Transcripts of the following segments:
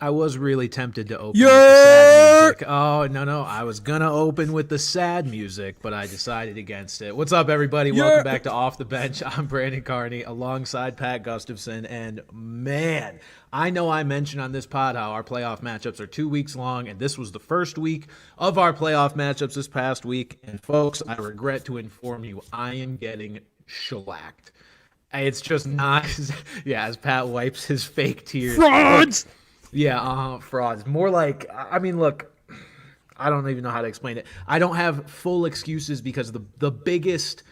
I was really tempted to open with the sad music. Oh, no. I was going to open with the sad music, but I decided against it. What's up, everybody? Welcome back to Off the Bench. I'm Brandon Carney alongside Pat Gustafson. And man, I know I mentioned on this pod how our playoff matchups are 2 weeks long, and this was the first week of our playoff matchups this past week. And folks, I regret to inform you, I am getting shellacked. It's just not, as Pat wipes his fake tears. Frauds! Yeah, frauds. More like, I mean, look, I don't even know how to explain it. I don't have full excuses because the biggest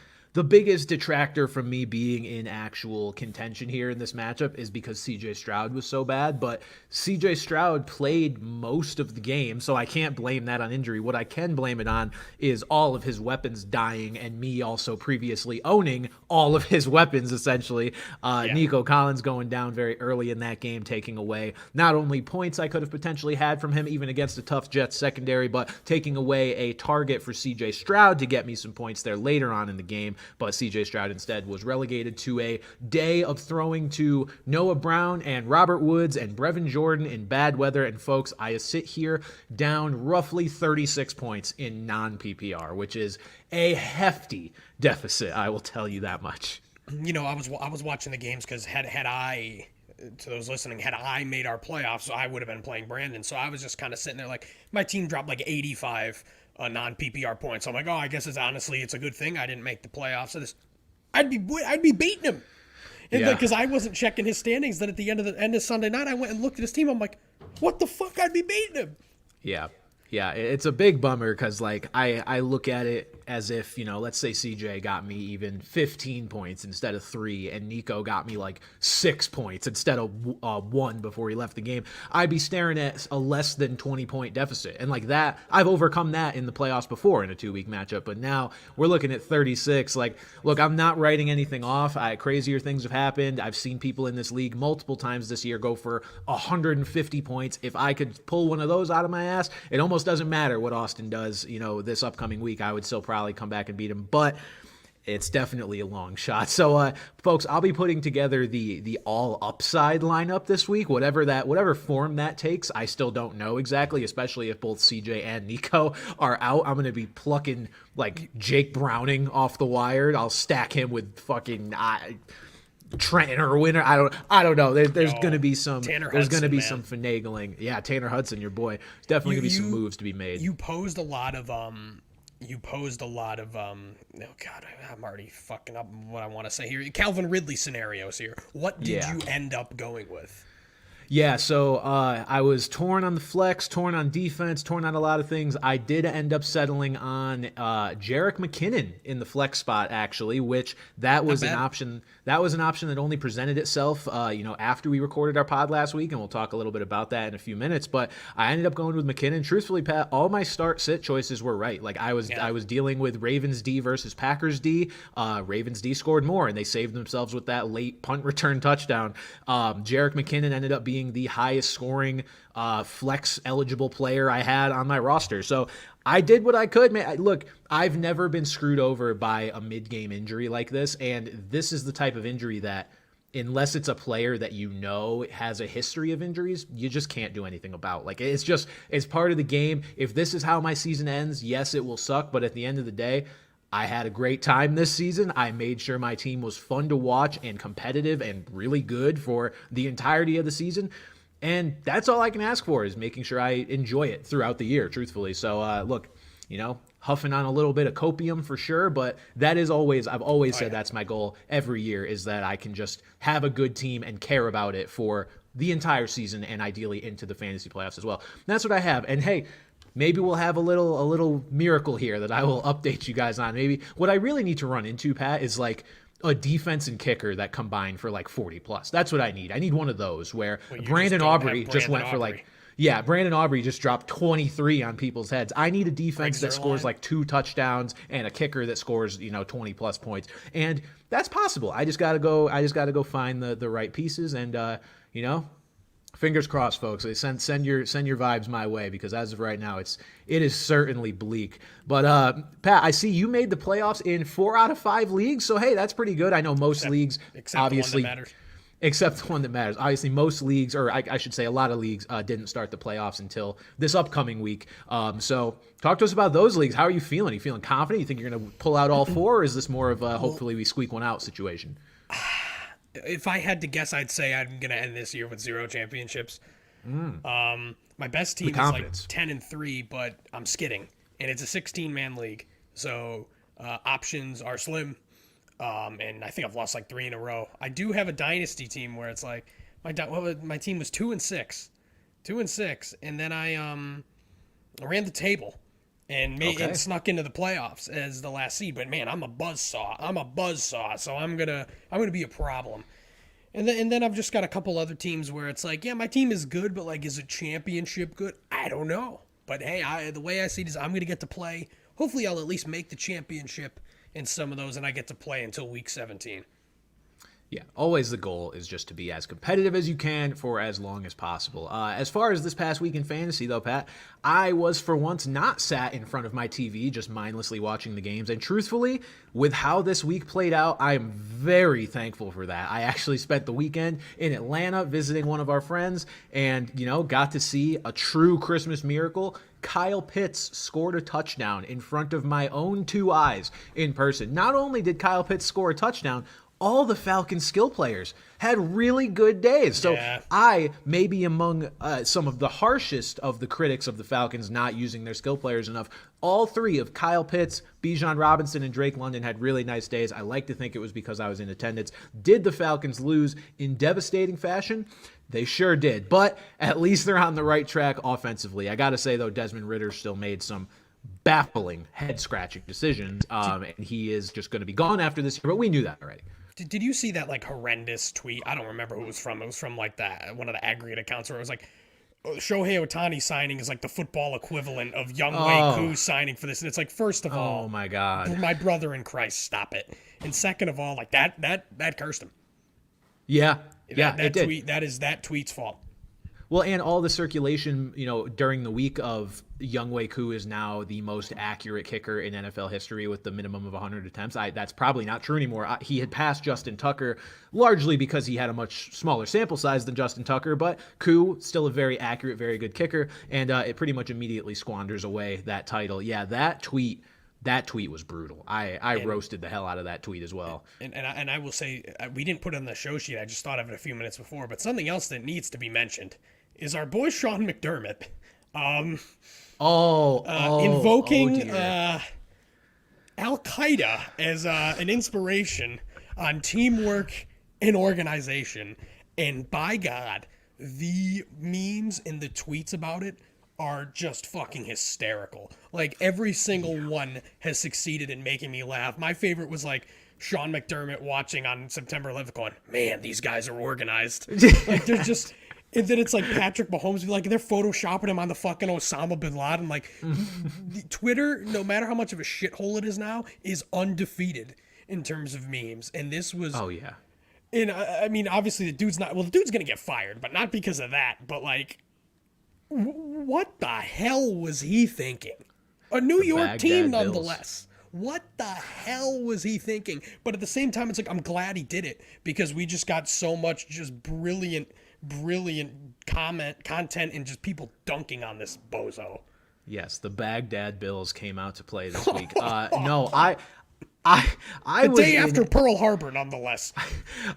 detractor from me being in actual contention here in this matchup is because CJ Stroud was so bad. But CJ Stroud played most of the game, so I can't blame that on injury. What I can blame it on is all of his weapons dying and me also previously owning all of his weapons, essentially. Nico Collins going down very early in that game, taking away not only points I could have potentially had from him, even against a tough Jets secondary, but taking away a target for CJ Stroud to get me some points there later on in the game. But CJ Stroud instead was relegated to a day of throwing to Noah Brown and Robert Woods and Brevin Jordan in bad weather. And folks, I sit here down roughly 36 points in non-PPR, which is a hefty deficit, I will tell you that much. You know, I was watching the games because had I, to those listening, had I made our playoffs, I would have been playing Brandon. So I was just kind of sitting there like, my team dropped like 85 non-PPR points. So I'm like, oh, I guess it's a good thing I didn't make the playoffs. So I'd be beating him. Because I wasn't checking his standings. Then at the end of Sunday night, I went and looked at his team. I'm like, what the fuck? I'd be beating him. Yeah, it's a big bummer because, like, I look at it as if, you know, let's say CJ got me even 15 points instead of 3, and Nico got me, like, 6 points instead of 1 before he left the game. I'd be staring at a less than 20-point deficit. And, like, that, I've overcome that in the playoffs before in a 2-week matchup, but now we're looking at 36. Like, look, I'm not writing anything off. Crazier things have happened. I've seen people in this league multiple times this year go for 150 points. If I could pull one of those out of my ass, it almost doesn't matter what Austin does, you know, this upcoming week. I would still probably come back and beat him, but it's definitely a long shot. So, folks, I'll be putting together the all upside lineup this week, whatever form that takes. I still don't know exactly, especially if both CJ and Nico are out. I'm going to be plucking like Jake Browning off the wire. I'll stack him with fucking Trenton or Winter. I don't know. There's going to be some finagling. Yeah, Tanner Hudson, your boy. There's definitely going to be some moves to be made. You posed a lot of oh God, I'm already fucking up what I want to say here. Calvin Ridley scenarios here. What did you end up going with? Yeah, so I was torn on the flex, torn on defense, torn on a lot of things. I did end up settling on Jerick McKinnon in the flex spot, actually, which that was an option. That was an option that only presented itself, after we recorded our pod last week, and we'll talk a little bit about that in a few minutes. But I ended up going with McKinnon. Truthfully, Pat, all my start-sit choices were right. Like I was dealing with Ravens D versus Packers D. Ravens D scored more, and they saved themselves with that late punt return touchdown. Jerick McKinnon ended up being the highest scoring flex eligible player I had on my roster. So I did what I could, man. Look, I've never been screwed over by a mid-game injury like this, and this is the type of injury that, unless it's a player that you know has a history of injuries, you just can't do anything about. Like, it's part of the game. If this is how my season ends, yes, it will suck, but at the end of the day, I had a great time this season. I made sure my team was fun to watch and competitive and really good for the entirety of the season. And that's all I can ask for, is making sure I enjoy it throughout the year, truthfully. So, look, huffing on a little bit of copium for sure, but that is I've always said that's my goal every year, is that I can just have a good team and care about it for the entire season and ideally into the fantasy playoffs as well. And that's what I have. And hey, maybe we'll have a little miracle here that I will update you guys on. Maybe what I really need to run into, Pat, is like a defense and kicker that combine for like 40 plus. That's what I need. I need one of those where Brandon Aubrey just went for like, Brandon Aubrey just dropped 23 on people's heads. I need a defense that scores like 2 touchdowns and a kicker that scores, 20 plus points. And that's possible. I just got to go find the right pieces and, fingers crossed, folks. Send your vibes my way, because as of right now, it is certainly bleak. But Pat, I see you made the playoffs in 4 out of 5 leagues, so hey, that's pretty good. I know most leagues, except obviously, the one that matters. except the one that matters. Obviously, most leagues, or I should say a lot of leagues, didn't start the playoffs until this upcoming week. So talk to us about those leagues. How are you feeling? Are you feeling confident? You think you're going to pull out all four, or is this more of a hopefully we squeak one out situation? If I had to guess, I'd say I'm going to end this year with 0 championships. My best team is like 10-3, but I'm skidding. And it's a 16-man league. So options are slim. And I think I've lost like 3 in a row. I do have a dynasty team where it's like my team was 2-6, and then I ran the table and snuck into the playoffs as the last seed. But man, I'm a buzzsaw. So I'm gonna be a problem. And then I've just got a couple other teams where it's like, yeah, my team is good, but like, is it championship good? I don't know. But hey, the way I see it is I'm gonna get to play. Hopefully, I'll at least make the championship in some of those, and I get to play until week 17. Yeah, always the goal is just to be as competitive as you can for as long as possible. As far as this past week in fantasy, though, Pat, I was for once not sat in front of my TV just mindlessly watching the games. And truthfully, with how this week played out, I am very thankful for that. I actually spent the weekend in Atlanta visiting one of our friends and, got to see a true Christmas miracle. Kyle Pitts scored a touchdown in front of my own 2 eyes in person. Not only did Kyle Pitts score a touchdown, all the Falcons skill players had really good days. So I may be among some of the harshest of the critics of the Falcons not using their skill players enough. All 3 of Kyle Pitts, Bijan Robinson, and Drake London had really nice days. I like to think it was because I was in attendance. Did the Falcons lose in devastating fashion? They sure did. But at least they're on the right track offensively. I got to say, though, Desmond Ridder still made some baffling, head-scratching decisions, and he is just going to be gone after this year. But we knew that already. Did you see that like horrendous tweet? I don't remember who it was from. It was from like that one of the aggregate accounts where it was like Shohei Ohtani signing is like the football equivalent of Younghoe Koo signing for this. And it's like, first of all, oh my God, my brother in Christ, stop it. And second of all, like that cursed him. Yeah, that tweet, that is that tweet's fault. Well, and all the circulation, during the week of Younghoe Koo is now the most accurate kicker in NFL history with the minimum of 100 attempts. That's probably not true anymore. He had passed Justin Tucker largely because he had a much smaller sample size than Justin Tucker, but Koo, still a very accurate, very good kicker, and it pretty much immediately squanders away that title. Yeah, that tweet was brutal. I roasted the hell out of that tweet as well. And I will say, we didn't put it on the show sheet. I just thought of it a few minutes before, but something else that needs to be mentioned is our boy Sean McDermott. Invoking Al-Qaeda as an inspiration on teamwork and organization. And by God, the memes and the tweets about it are just fucking hysterical. Like, every single one has succeeded in making me laugh. My favorite was like Sean McDermott watching on September 11th going, man, these guys are organized. Like, they're just... And then it's like Patrick Mahomes, like they're photoshopping him on the fucking Osama bin Laden. Like, Twitter, no matter how much of a shithole it is now, is undefeated in terms of memes. And this was... Oh, yeah. And I mean, obviously the dude's not... Well, the dude's going to get fired, but not because of that. But like, what the hell was he thinking? A New York team, nonetheless. What the hell was he thinking? But at the same time, it's like, I'm glad he did it because we just got so much just brilliant content and just people dunking on this bozo. Yes, the Baghdad Bills came out to play this week. No, I the day after Pearl Harbor, nonetheless.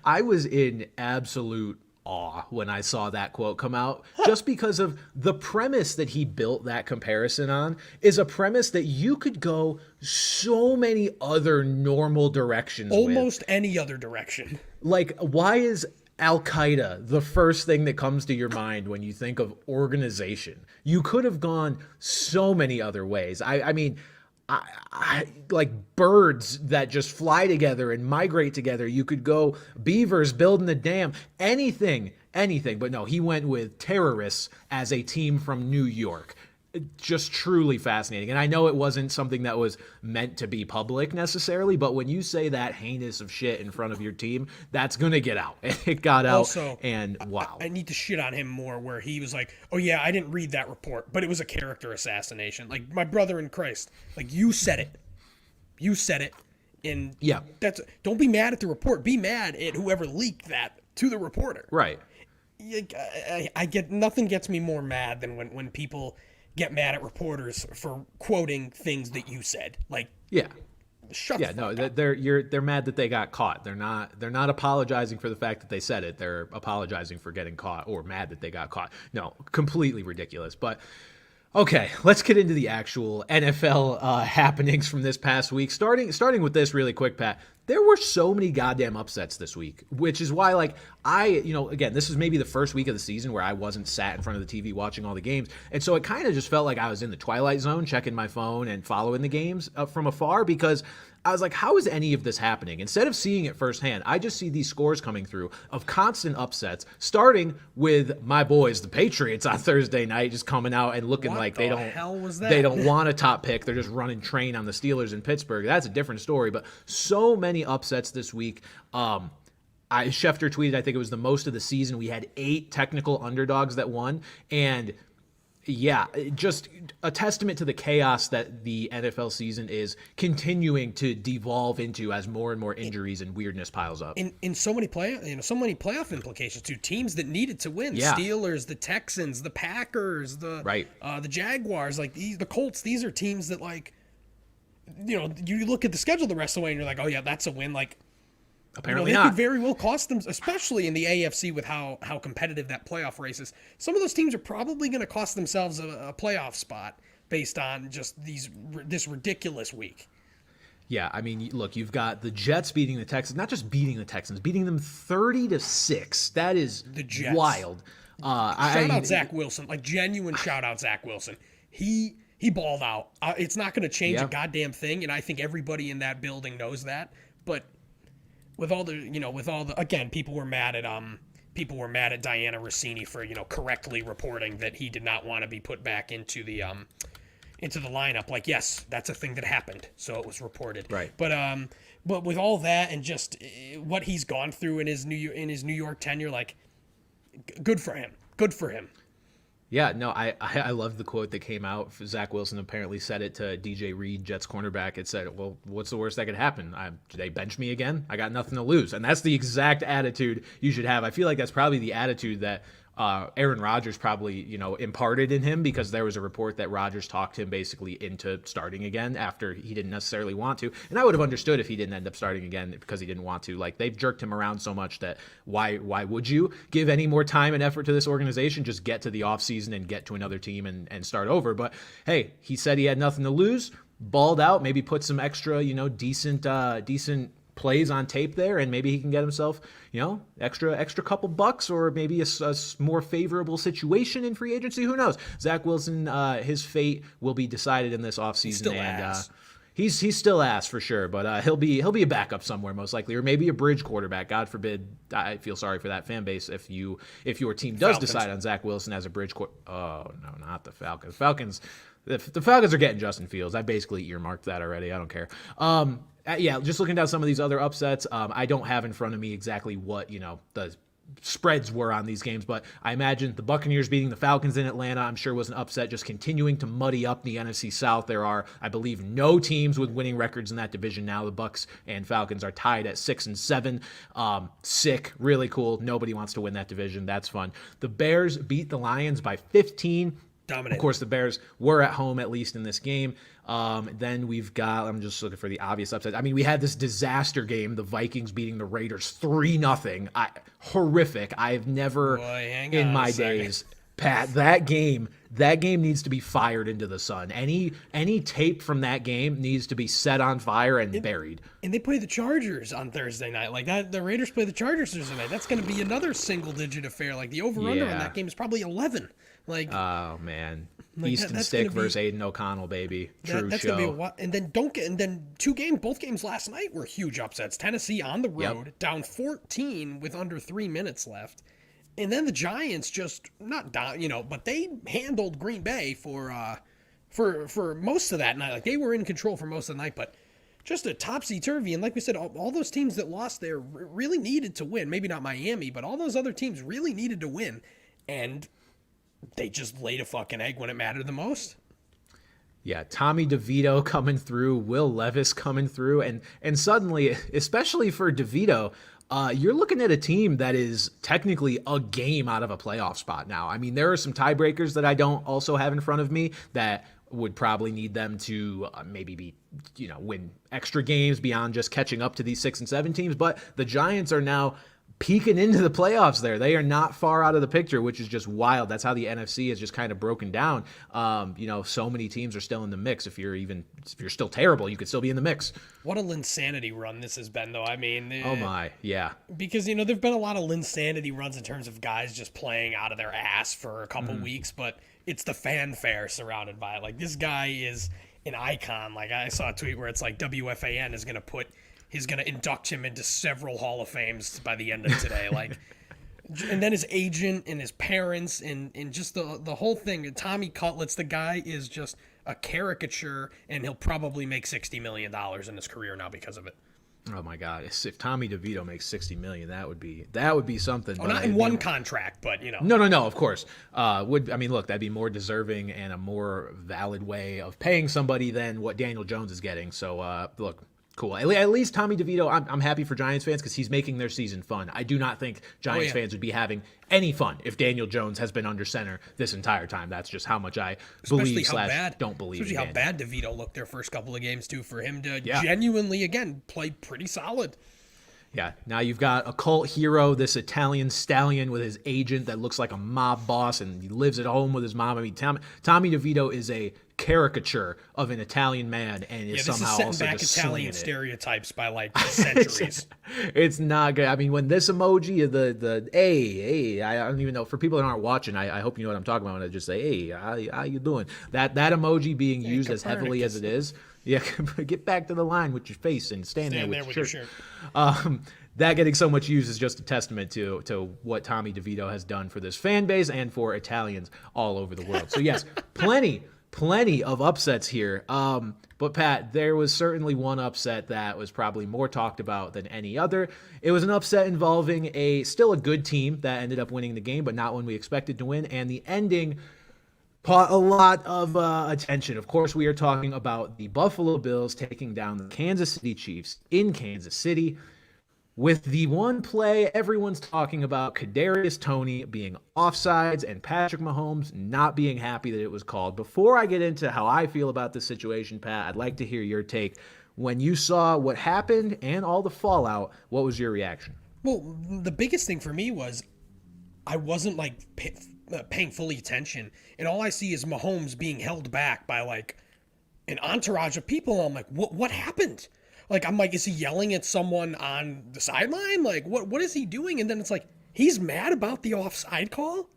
I was in absolute awe when I saw that quote come out, just because of the premise that he built that comparison on is a premise that you could go so many other normal directions almost any other direction. Like, why is Al-Qaeda the first thing that comes to your mind when you think of organization? You could have gone so many other ways. I mean, I like birds that just fly together and migrate together. You could go beavers building a dam, anything. But no, he went with terrorists as a team from New York. Just truly fascinating. And I know it wasn't something that was meant to be public necessarily, but when you say that heinous of shit in front of your team, that's going to get out. It got out. Also, and wow. I need to shit on him more where he was like, oh yeah, I didn't read that report, but it was a character assassination. Like, my brother in Christ, like, you said it. And yeah, don't be mad at the report. Be mad at whoever leaked that to the reporter. Right. I get nothing gets me more mad than when people get mad at reporters for quoting things that you said. Like, Yeah. shut Yeah, the no, fuck up. they're mad that they got caught. They're not apologizing for the fact that they said it. They're apologizing for getting caught or mad that they got caught. No, completely ridiculous. But okay, let's get into the actual NFL happenings from this past week. Starting with this really quick, Pat. There were so many goddamn upsets this week, which is why, like, again, this is maybe the first week of the season where I wasn't sat in front of the TV watching all the games. And so it kind of just felt like I was in the twilight zone, checking my phone and following the games from afar, because I was like, how is any of this happening? Instead of seeing it firsthand, I just see these scores coming through of constant upsets, starting with my boys, the Patriots, on Thursday night, just coming out and looking What like the hell was that? they don't want a top pick. They're just running train on the Steelers in Pittsburgh. That's a different story. But so many upsets this week. Schefter tweeted, I think it was the most of the season. We had 8 technical underdogs that won. And yeah, just a testament to the chaos that the NFL season is continuing to devolve into as more and more injuries and weirdness piles up. In so many so many playoff implications to teams that needed to win. Yeah. Steelers, the Texans, the Packers, the Jaguars, like the Colts. These are teams that, like, you look at the schedule the rest of the way and you're like, oh yeah, that's a win. Like, Apparently they not. could very well cost them, especially in the AFC with how competitive that playoff race is. Some of those teams are probably going to cost themselves a playoff spot based on just this ridiculous week. Yeah, I mean, look, you've got the Jets beating the Texans, not just beating the Texans, beating them 30-6. That is The Jets. wild. Shout out Zach Wilson, like genuine shout out Zach Wilson. He balled out. It's not going to change a goddamn thing, and I think everybody in that building knows that. But with all the again, people were mad at Diana Rossini for correctly reporting that he did not want to be put back into the lineup. Like, yes, that's a thing that happened, so it was reported. Right. But with all that and just what he's gone through in his New York tenure, like, good for him. Good for him. Yeah, no, I love the quote that came out. Zach Wilson apparently said it to DJ Reed, Jets cornerback. It said, well, what's the worst that could happen? Do they bench me again? I got nothing to lose. And that's the exact attitude you should have. I feel like that's probably the attitude that Aaron Rodgers probably, imparted in him, because there was a report that Rodgers talked him basically into starting again after he didn't necessarily want to. And I would have understood if he didn't end up starting again because he didn't want to. Like, they've jerked him around so much that why would you give any more time and effort to this organization? Just get to the offseason and get to another team and start over. But hey, he said he had nothing to lose, balled out, maybe put some extra, decent plays on tape there, and maybe he can get himself, extra couple bucks, or maybe a more favorable situation in free agency. Who knows? Zach Wilson, his fate will be decided in this offseason, and he's still ass for sure, but he'll be a backup somewhere most likely, or maybe a bridge quarterback. God forbid. I feel sorry for that fan base if your team does decide on Zach Wilson as a bridge Oh no, not the Falcons. The Falcons are getting Justin Fields. I basically earmarked that already. I don't care. Yeah, just looking down some of these other upsets, I don't have in front of me exactly what, the spreads were on these games, but I imagine the Buccaneers beating the Falcons in Atlanta, I'm sure, was an upset, just continuing to muddy up the NFC South. There are, I believe, no teams with winning records in that division now. The Bucs and Falcons are tied at 6-7. Sick, really cool. Nobody wants to win that division. That's fun. The Bears beat the Lions by 15. Dominant. Of course, the Bears were at home, at least in this game. Then we've got, I'm just looking for the obvious upsets. I mean, we had this disaster game, the Vikings beating the Raiders 3-0. Horrific. I've never in my days, Pat, that game needs to be fired into the sun. Any tape from that game needs to be set on fire and buried. And they play the Chargers on Thursday night. Like that, the Raiders play the Chargers Thursday night. That's going to be another single-digit affair. Like, the over/under on that game is probably 11. Like, oh man, like Easton Stick versus Aiden O'Connell, baby. True that's show. Gonna be and then both games last night were huge upsets. Tennessee on the road, down 14 with under 3 minutes left, and then the Giants just not down, but they handled Green Bay for most of that night. Like, they were in control for most of the night, but just a topsy-turvy. And like we said, all those teams that lost there really needed to win. Maybe not Miami, but all those other teams really needed to win, and they just laid a fucking egg when it mattered the most. Yeah, Tommy DeVito coming through, Will Levis coming through, and suddenly, especially for DeVito, You're looking at a team that is technically a game out of a playoff spot now. I mean, there are some tiebreakers that I don't also have in front of me that would probably need them to maybe be, win extra games beyond just catching up to these 6 and 7 teams. But the Giants are now peeking into the playoffs there. They are not far out of the picture, which is just wild. That's how the NFC is just kind of broken down. So many teams are still in the mix. If you're still terrible, you could still be in the mix. What a Linsanity run this has been, though. I mean, oh my, yeah. Because, there've been a lot of Linsanity runs in terms of guys just playing out of their ass for a couple weeks, but it's the fanfare surrounded by it. Like, this guy is an icon. Like, I saw a tweet where it's like WFAN is going to induct him into several Hall of Fames by the end of today. Like, and then his agent and his parents and just the whole thing. Tommy Cutlets, the guy is just a caricature, and he'll probably make $60 million in his career now because of it. Oh my God! If Tommy DeVito makes $60 million, that would be something. Oh, not in one contract, but No, of course. Look, that'd be more deserving and a more valid way of paying somebody than what Daniel Jones is getting. So, look. Cool. At least Tommy DeVito, I'm happy for Giants fans because he's making their season fun. I do not think Giants fans would be having any fun if Daniel Jones has been under center this entire time. That's just how much I believe / don't believe. Especially how bad DeVito looked their first couple of games, too, for him to genuinely, again, play pretty solid. Yeah, now you've got a cult hero, this Italian stallion with his agent that looks like a mob boss, and he lives at home with his mom. I mean, Tommy DeVito is a caricature of an Italian man, and is somehow also back just Italian stereotypes by like centuries. It's not good. I mean, when this emoji, the hey, I don't even know. For people that aren't watching, I hope you know what I'm talking about when I just say, hey, how you doing? That emoji being used as heavily as it is. Yeah, get back to the line with your face and stand there with your shirt. That getting so much use is just a testament to what Tommy DeVito has done for this fan base and for Italians all over the world. So yes, plenty of upsets here. But Pat, there was certainly one upset that was probably more talked about than any other. It was an upset involving still a good team that ended up winning the game, but not one we expected to win. And the ending caught a lot of attention. Of course, we are talking about the Buffalo Bills taking down the Kansas City Chiefs in Kansas City with the one play everyone's talking about, Kadarius Toney being offsides and Patrick Mahomes not being happy that it was called. Before I get into how I feel about this situation, Pat, I'd like to hear your take. When you saw what happened and all the fallout, what was your reaction? Well, the biggest thing for me was I wasn't like paying fully attention, and all I see is Mahomes being held back by like an entourage of people. I'm like, what happened? Like, I'm like, is he yelling at someone on the sideline? Like, what is he doing? And then it's like, he's mad about the offside call?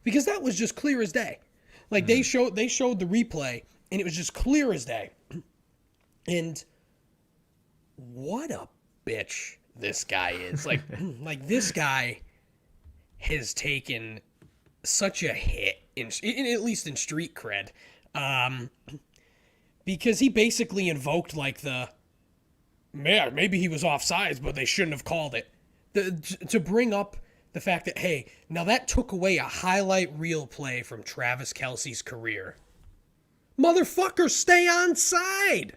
Because that was just clear as day. Like, they showed the replay, and it was just clear as day. And what a bitch this guy is. Like, this guy has taken such a hit, at least in street cred, because he basically invoked, like, maybe he was offsides, but they shouldn't have called it. To bring up the fact that, hey, now that took away a highlight reel play from Travis Kelce's career. Motherfucker, stay on side.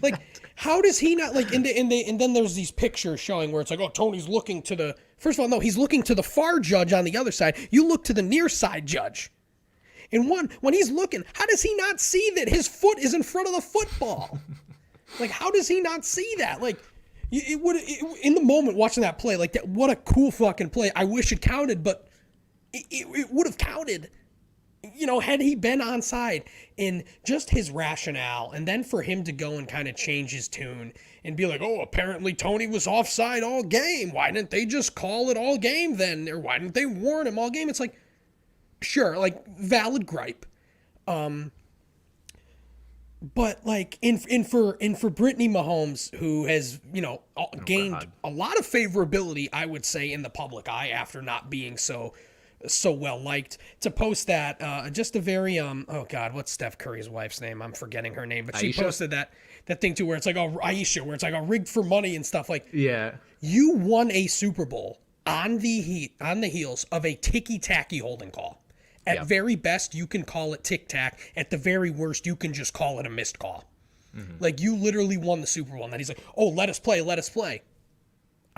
Like, how does he not, like, and then there's these pictures showing where it's like, oh, Tony's looking to the, first of all, no, he's looking to the far judge on the other side. You look to the near side judge. And when he's looking, how does he not see that his foot is in front of the football? Like, how does he not see that? Like, in the moment watching that play, like, that, what a cool fucking play. I wish it counted, but it would have counted, had he been onside. And just his rationale, and then for him to go and kind of change his tune and be like, oh, apparently Tony was offside all game. Why didn't they just call it all game then? Or why didn't they warn him all game? It's like, sure, like, valid gripe. But like in for Brittany Mahomes, who has gained a lot of favorability, I would say, in the public eye after not being so well liked, to post that just a very oh god, what's Steph Curry's wife's name? I'm forgetting her name, but she posted that thing too, where it's like, oh, Aisha, where it's like a rigged for money and stuff. Like, yeah, you won a Super Bowl on the heels of a ticky-tacky holding call. At very best, you can call it tic-tac. At the very worst, you can just call it a missed call. Mm-hmm. Like, you literally won the Super Bowl. And then he's like, oh, let us play.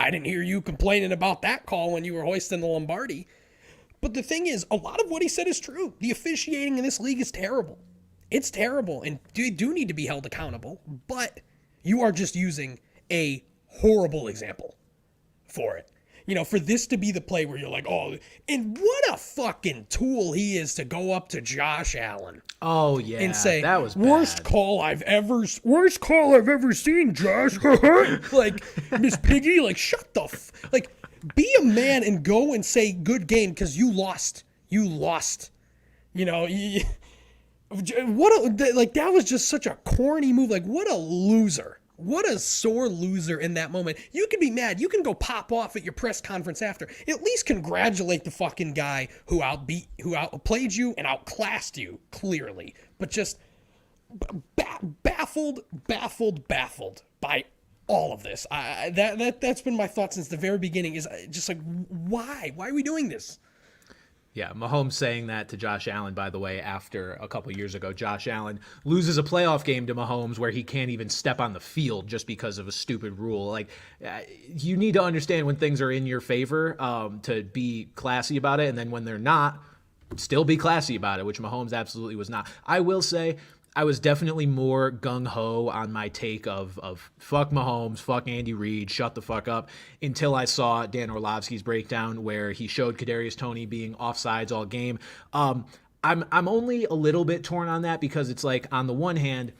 I didn't hear you complaining about that call when you were hoisting the Lombardi. But the thing is, a lot of what he said is true. The officiating in this league is terrible. It's terrible, and you do need to be held accountable, but you are just using a horrible example for it. For this to be the play where you're like, oh, and what a fucking tool he is to go up to Josh Allen. Oh yeah, and say, that was worst bad. call I've ever seen, Josh. Like, Miss Piggy, like, shut the like, be a man and go and say good game because you lost. You lost. That was just such a corny move. Like, what a loser. What a sore loser in that moment. You can be mad. You can go pop off at your press conference after. At least congratulate the fucking guy who outplayed you and outclassed you, clearly. But just baffled by all of this. That's been my thought since the very beginning, is just like, why? Why are we doing this? Yeah, Mahomes saying that to Josh Allen, by the way, after a couple years ago, Josh Allen loses a playoff game to Mahomes where he can't even step on the field just because of a stupid rule. Like, you need to understand when things are in your favor to be classy about it, and then when they're not, still be classy about it, which Mahomes absolutely was not. I will say, I was definitely more gung-ho on my take of fuck Mahomes, fuck Andy Reid, shut the fuck up, until I saw Dan Orlovsky's breakdown where he showed Kadarius Toney being offsides all game. I'm only a little bit torn on that because it's like, on the one hand,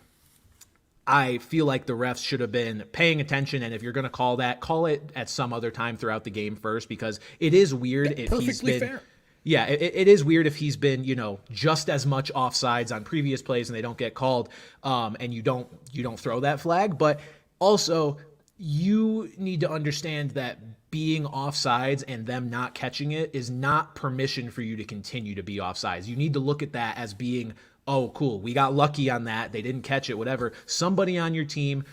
I feel like the refs should have been paying attention, and if you're going to call that, call it at some other time throughout the game first, because it is weird if he's been... fair. Yeah, it is weird if he's been, just as much offsides on previous plays and they don't get called, and you don't throw that flag. But also, you need to understand that being offsides and them not catching it is not permission for you to continue to be offsides. You need to look at that as being, oh, cool, we got lucky on that, they didn't catch it, whatever. Somebody on your team,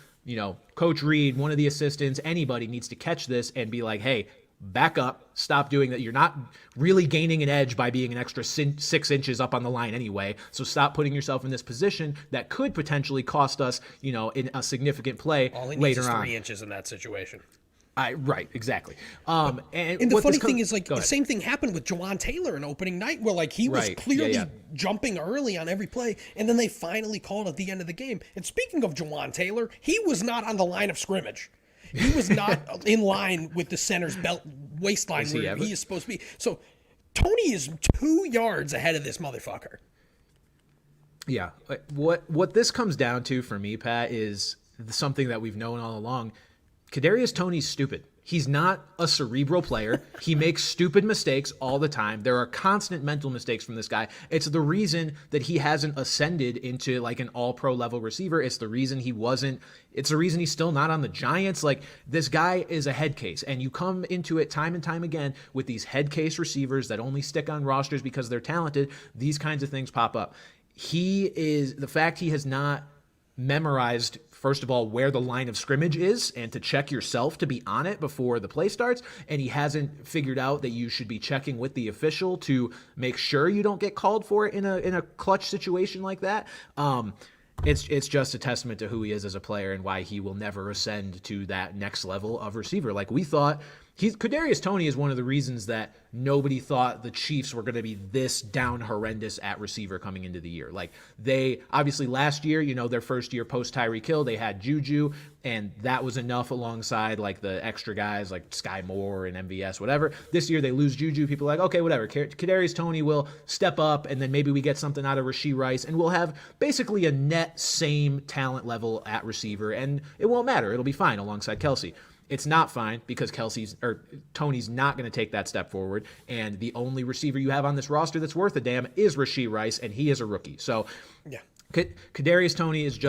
Coach Reed, one of the assistants, anybody needs to catch this and be like, hey, back up, stop doing that. You're not really gaining an edge by being an extra 6 inches up on the line anyway. So stop putting yourself in this position that could potentially cost us, in a significant play All he later needs is on. 3 inches in that situation. Right, exactly. And the funny thing is, like, the same thing happened with Jawan Taylor in opening night, where, like, he was clearly jumping early on every play, and then they finally called at the end of the game. And speaking of Jawan Taylor, he was not on the line of scrimmage. He was not in line with the center's belt waistline where he is supposed to be. So Toney is 2 yards ahead of this motherfucker. Yeah. What this comes down to for me, Pat, is something that we've known all along. Kadarius Toney's stupid. He's not a cerebral player. He makes stupid mistakes all the time. There are constant mental mistakes from this guy. It's the reason that he hasn't ascended into like an all-pro level receiver. It's the reason it's the reason he's still not on the Giants. Like, this guy is a head case, and you come into it time and time again with these head case receivers that only stick on rosters because they're talented. These kinds of things pop up. The fact he has not memorized, first of all, where the line of scrimmage is and to check yourself to be on it before the play starts, and he hasn't figured out that you should be checking with the official to make sure you don't get called for it in a clutch situation like that. It's just a testament to who he is as a player and why he will never ascend to that next level of receiver. Like, we thought, Kadarius Toney is one of the reasons that nobody thought the Chiefs were going to be this down horrendous at receiver coming into the year. Like, they obviously last year, their first year post Tyreek Hill, they had Juju, and that was enough alongside like the extra guys like Sky Moore and MVS, whatever. This year they lose Juju. People are like, okay, whatever. Kadarius Toney will step up, and then maybe we get something out of Rashee Rice, and we'll have basically a net same talent level at receiver, and it won't matter. It'll be fine alongside Kelsey. It's not fine because Toney's not going to take that step forward, and the only receiver you have on this roster that's worth a damn is Rashee Rice, and he is a rookie. So, yeah, Kadarius Toney is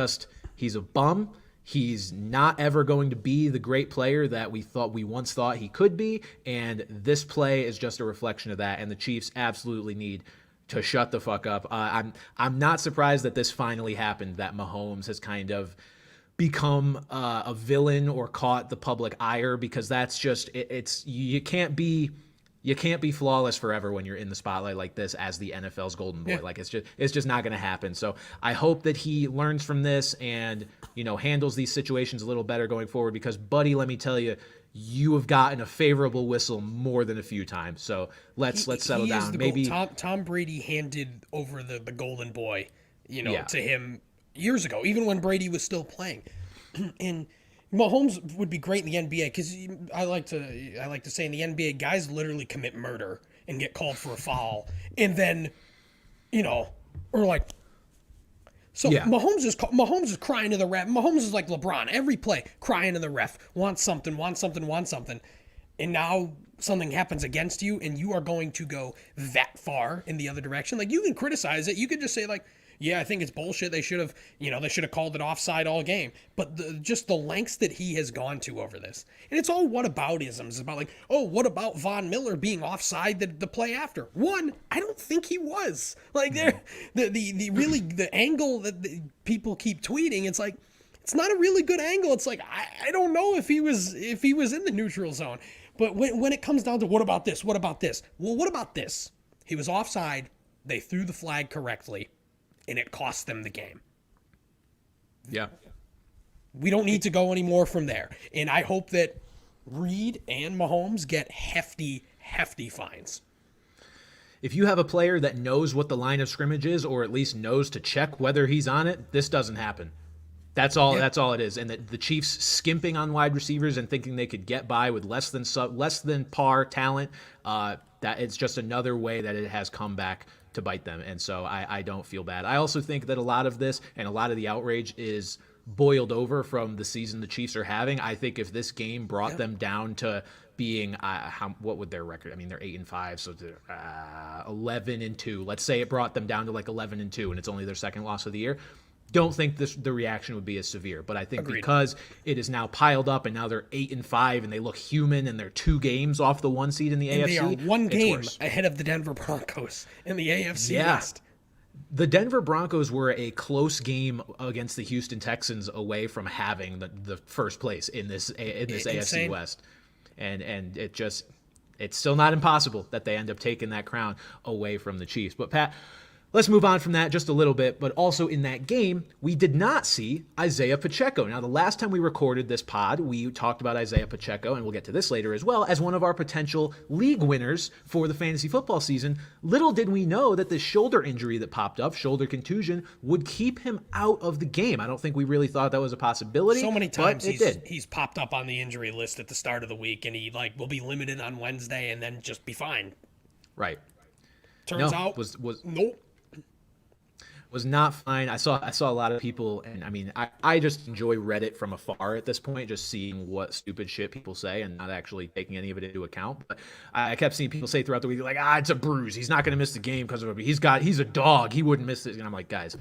he's a bum. He's not ever going to be the great player that we once thought he could be, and this play is just a reflection of that. And the Chiefs absolutely need to shut the fuck up. I'm not surprised that this finally happened. That Mahomes has kind of become a villain or caught the public ire, because that's just you can't be You can't be flawless forever when you're in the spotlight like this as the NFL's golden boy. Like it's just not going to happen. So I hope that he learns from this and, handles these situations a little better going forward, because buddy, let me tell you, you have gotten a favorable whistle more than a few times. So let's settle down. Maybe Tom Brady handed over the golden boy, Yeah. to him years ago, even when Brady was still playing. And Mahomes would be great in the NBA, because I like to say in the NBA, guys literally commit murder and get called for a foul, and then, or like. So Yeah. Mahomes is crying to the ref. Mahomes is like LeBron every play, crying to the ref, wants something, and now something happens against you, and you are going to go that far in the other direction. Like, you can criticize it, you could just say like, yeah, I think it's bullshit. They should have called it offside all game. But just the lengths that he has gone to over this. And it's all whataboutisms. It's about like, oh, what about Von Miller being offside the play after? One, I don't think he was. Like, the angle that the people keep tweeting, it's like, it's not a really good angle. It's like, I don't know if he was in the neutral zone. But when it comes down to what about this? Well, what about this? He was offside. They threw the flag correctly, and it cost them the game. Yeah. We don't need to go any more from there. And I hope that Reed and Mahomes get hefty fines. If you have a player that knows what the line of scrimmage is, or at least knows to check whether he's on it, this doesn't happen. That's all. Yeah. That's all it is. And the Chiefs skimping on wide receivers and thinking they could get by with less than par talent, that it's just another way that it has come back to bite them. And so I don't feel bad. I also think that a lot of this and a lot of the outrage is boiled over from the season the Chiefs are having. I think if this game brought them down to being what would their record? I mean, they're 8-5, so they're 11-2. Let's say it brought them down to like 11-2, and it's only their second loss of the year. Don't think the reaction would be as severe, but I think Agreed. Because it is now piled up and now they're 8-5 and they look human and they're 2 games off the 1 seed in the AFC. They are 1 game worse. ahead of the Denver Broncos in the AFC West. The Denver Broncos were a close game against the Houston Texans away from having the first place in this AFC West, and it's still not impossible that they end up taking that crown away from the Chiefs. But Pat, let's move on from that just a little bit, but also in that game, we did not see Isaiah Pacheco. Now, the last time we recorded this pod, we talked about Isaiah Pacheco, and we'll get to this later as well, as one of our potential league winners for the fantasy football season. Little did we know that this shoulder injury that popped up, shoulder contusion, would keep him out of the game. I don't think we really thought that was a possibility. So many times but he's popped up on the injury list at the start of the week, and he will be limited on Wednesday and then just be fine. Right. Turns out, nope. Was not fine. I saw a lot of people, and I mean, I just enjoy Reddit from afar at this point, just seeing what stupid shit people say and not actually taking any of it into account. But I kept seeing people say throughout the week, like, it's a bruise. He's not going to miss the game because of it. He's a dog. He wouldn't miss it. And I'm like, guys,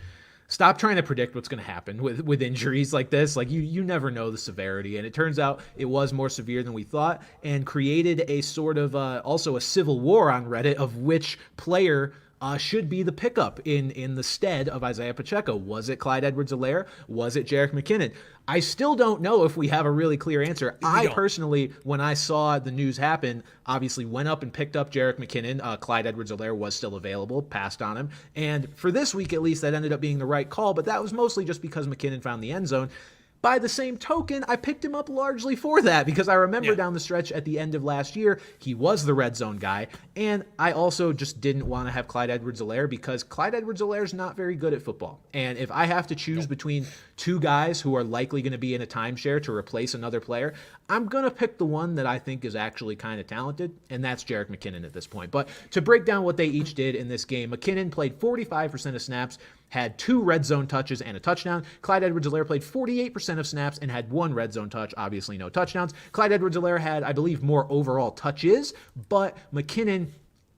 stop trying to predict what's going to happen with injuries like this. Like, you never know the severity. And it turns out it was more severe than we thought, and created a sort of also a civil war on Reddit of which player should be the pickup in the stead of Isaiah Pacheco. Was it Clyde Edwards-Helaire? Was it Jerick McKinnon? I still don't know if we have a really clear answer. I personally, when I saw the news happen, obviously went up and picked up Jerick McKinnon. Clyde Edwards-Helaire was still available, passed on him. And for this week, at least, that ended up being the right call, but that was mostly just because McKinnon found the end zone. By the same token, I picked him up largely for that, because I remember down the stretch at the end of last year, he was the red zone guy, and I also just didn't want to have Clyde Edwards-Helaire because Clyde Edwards-Helaire is not very good at football. And if I have to choose between 2 guys who are likely going to be in a timeshare to replace another player, I'm going to pick the one that I think is actually kind of talented, and that's Jerick McKinnon at this point. But to break down what they each did in this game, McKinnon played 45% of snaps, had 2 red zone touches and a touchdown. Clyde Edwards-Helaire played 48% of snaps and had 1 red zone touch, obviously no touchdowns. Clyde Edwards-Helaire had, I believe, more overall touches, but McKinnon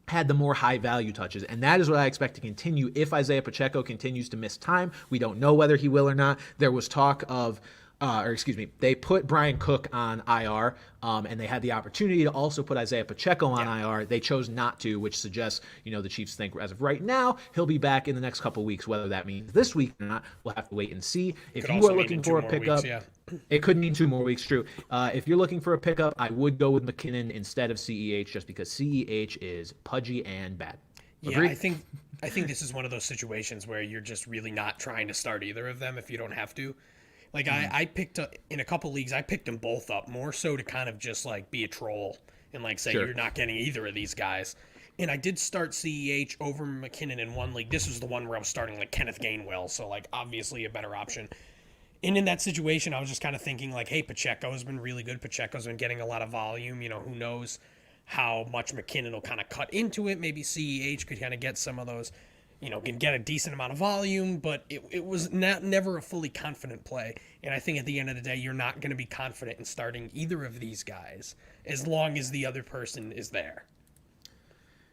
had the more high-value touches, and that is what I expect to continue if Isaiah Pacheco continues to miss time. We don't know whether he will or not. There was talk of or excuse me, they put Brian Cook on IR, and they had the opportunity to also put Isaiah Pacheco on IR. They chose not to, which suggests, the Chiefs think as of right now he'll be back in the next couple weeks. Whether that means this week or not, we'll have to wait and see. If Could you also are mean looking in for a 2 more pickup, weeks, yeah. it could mean 2 more weeks. True. If you're looking for a pickup, I would go with McKinnon instead of CEH, just because CEH is pudgy and bad. Yeah, Agree? I think this is one of those situations where you're just really not trying to start either of them if you don't have to. Like I picked up in a couple leagues, I picked them both up more so to kind of just like be a troll and like say Sure. you're not getting either of these guys. And I did start CEH over McKinnon in one league. This was the one where I was starting like Kenneth Gainwell, so like obviously a better option. And in that situation, I was just kind of thinking like, hey, Pacheco's been really good. Pacheco's been getting a lot of volume. Who knows how much McKinnon will kind of cut into it. Maybe CEH could kind of get some of those, can get a decent amount of volume, but it was never a fully confident play. And I think at the end of the day, you're not going to be confident in starting either of these guys as long as the other person is there.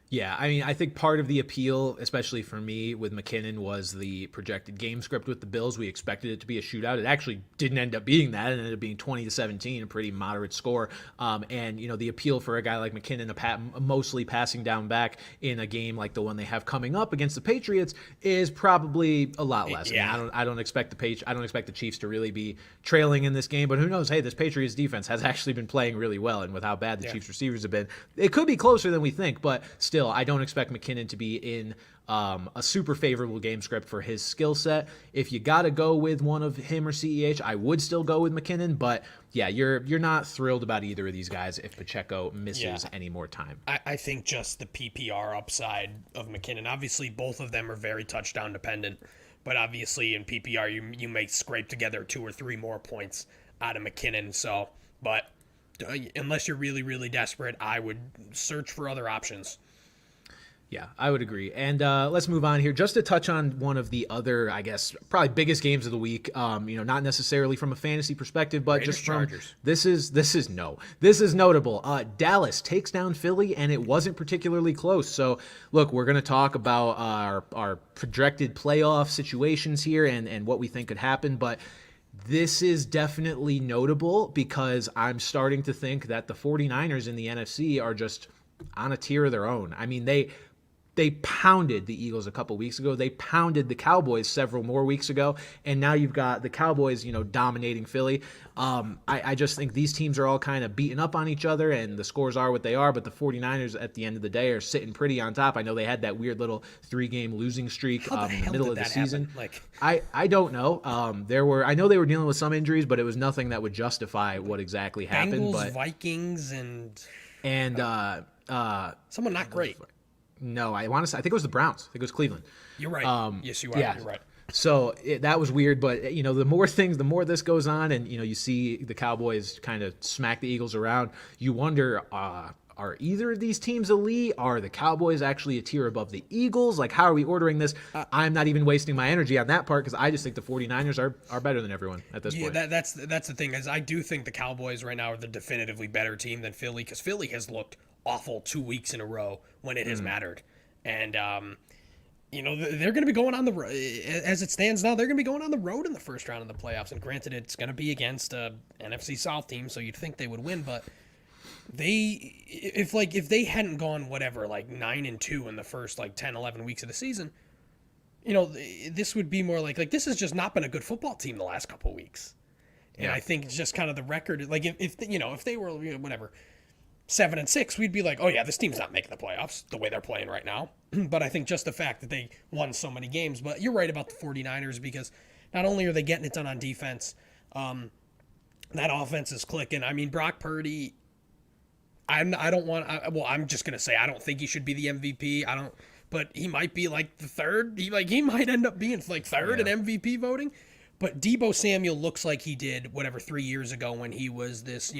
Yeah, I mean, I think part of the appeal, especially for me with McKinnon, was the projected game script with the Bills. We expected it to be a shootout. It actually didn't end up being that. It ended up being 20-17, a pretty moderate score. And the appeal for a guy like McKinnon, mostly passing down back in a game like the one they have coming up against the Patriots, is probably a lot less. Yeah. I mean, I don't expect the Chiefs to really be trailing in this game, but who knows? Hey, this Patriots defense has actually been playing really well, and with how bad the Chiefs receivers have been, it could be closer than we think. But still, I don't expect McKinnon to be in a super favorable game script for his skill set. If you got to go with one of him or CEH, I would still go with McKinnon. But yeah, you're not thrilled about either of these guys if Pacheco misses any more time. I think just the PPR upside of McKinnon. Obviously, both of them are very touchdown dependent. But obviously, in PPR, you may scrape together 2 or 3 more points out of McKinnon. So, but unless you're really, really desperate, I would search for other options. Yeah, I would agree. And let's move on here just to touch on one of the other, I guess, probably biggest games of the week. Not necessarily from a fantasy perspective, but Raiders, just from Chargers. This is notable. Dallas takes down Philly, and it wasn't particularly close. So, look, we're going to talk about our projected playoff situations here and what we think could happen, but this is definitely notable because I'm starting to think that the 49ers in the NFC are just on a tier of their own. I mean, they pounded the Eagles a couple weeks ago. They pounded the Cowboys several more weeks ago. And now you've got the Cowboys, dominating Philly. I just think these teams are all kind of beating up on each other, and the scores are what they are. But the 49ers, at the end of the day, are sitting pretty on top. I know they had that weird little 3-game losing streak in the middle of the season. I don't know. I know they were dealing with some injuries, but it was nothing that would justify what exactly happened. Bengals, Vikings, and someone not great. No, I think it was the Browns. I think it was Cleveland. You're right. Yes, you are. Yeah. You're right. So that was weird, but the more this goes on, and you see the Cowboys kind of smack the Eagles around, you wonder, are either of these teams elite? Are the Cowboys actually a tier above the Eagles? Like, how are we ordering this? I'm not even wasting my energy on that part because I just think the 49ers are better than everyone at this point. Yeah, that's the thing, is I do think the Cowboys right now are the definitively better team than Philly, because Philly has looked awful 2 weeks in a row when it has mattered. And, they're going to be going on the road. As it stands now, they're going to be going on the road in the first round of the playoffs. And granted, it's going to be against a NFC South team, so you'd think they would win. But if they hadn't gone 9-2 in the first 10, 11 weeks of the season, this would be more like this has just not been a good football team the last couple of weeks. And I think just kind of the record, if they were whatever 7-6, we'd be like, oh yeah, this team's not making the playoffs the way they're playing right now. But I think just the fact that they won so many games. But you're right about the 49ers, because not only are they getting it done on defense, that offense is clicking. I mean, Brock Purdy, I'm just gonna say I don't think he should be the MVP. But he might be the third. He might end up being third in MVP voting. But Deebo Samuel looks like he did 3 years ago when he was this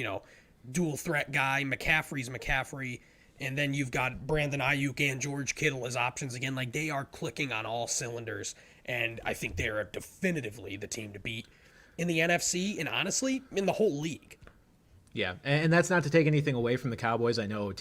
dual threat guy. McCaffrey's McCaffrey, and then you've got Brandon Ayuk and George Kittle as options again. They are clicking on all cylinders, and I think they are definitively the team to beat in the NFC, and honestly in the whole league. Yeah, and that's not to take anything away from the Cowboys. I know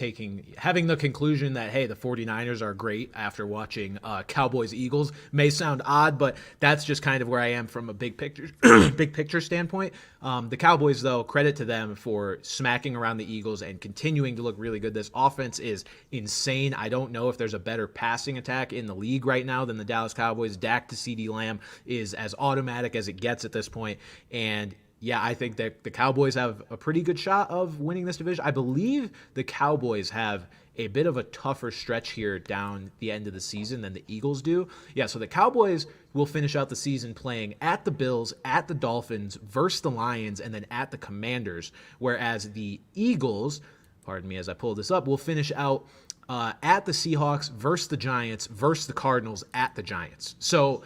having the conclusion that, hey, the 49ers are great after watching Cowboys-Eagles may sound odd, but that's just kind of where I am from a big picture big picture standpoint. The Cowboys, though, credit to them for smacking around the Eagles and continuing to look really good. This offense is insane. I don't know if there's a better passing attack in the league right now than the Dallas Cowboys. Dak to CeeDee Lamb is as automatic as it gets at this point, and yeah, I think that the Cowboys have a pretty good shot of winning this division. I believe the Cowboys have a bit of a tougher stretch here down the end of the season than the Eagles do. Yeah, so the Cowboys will finish out the season playing at the Bills, at the Dolphins, versus the Lions, and then at the Commanders, whereas the Eagles, pardon me as I pull this up, will finish out at the Seahawks, versus the Giants, versus the Cardinals, at the Giants. So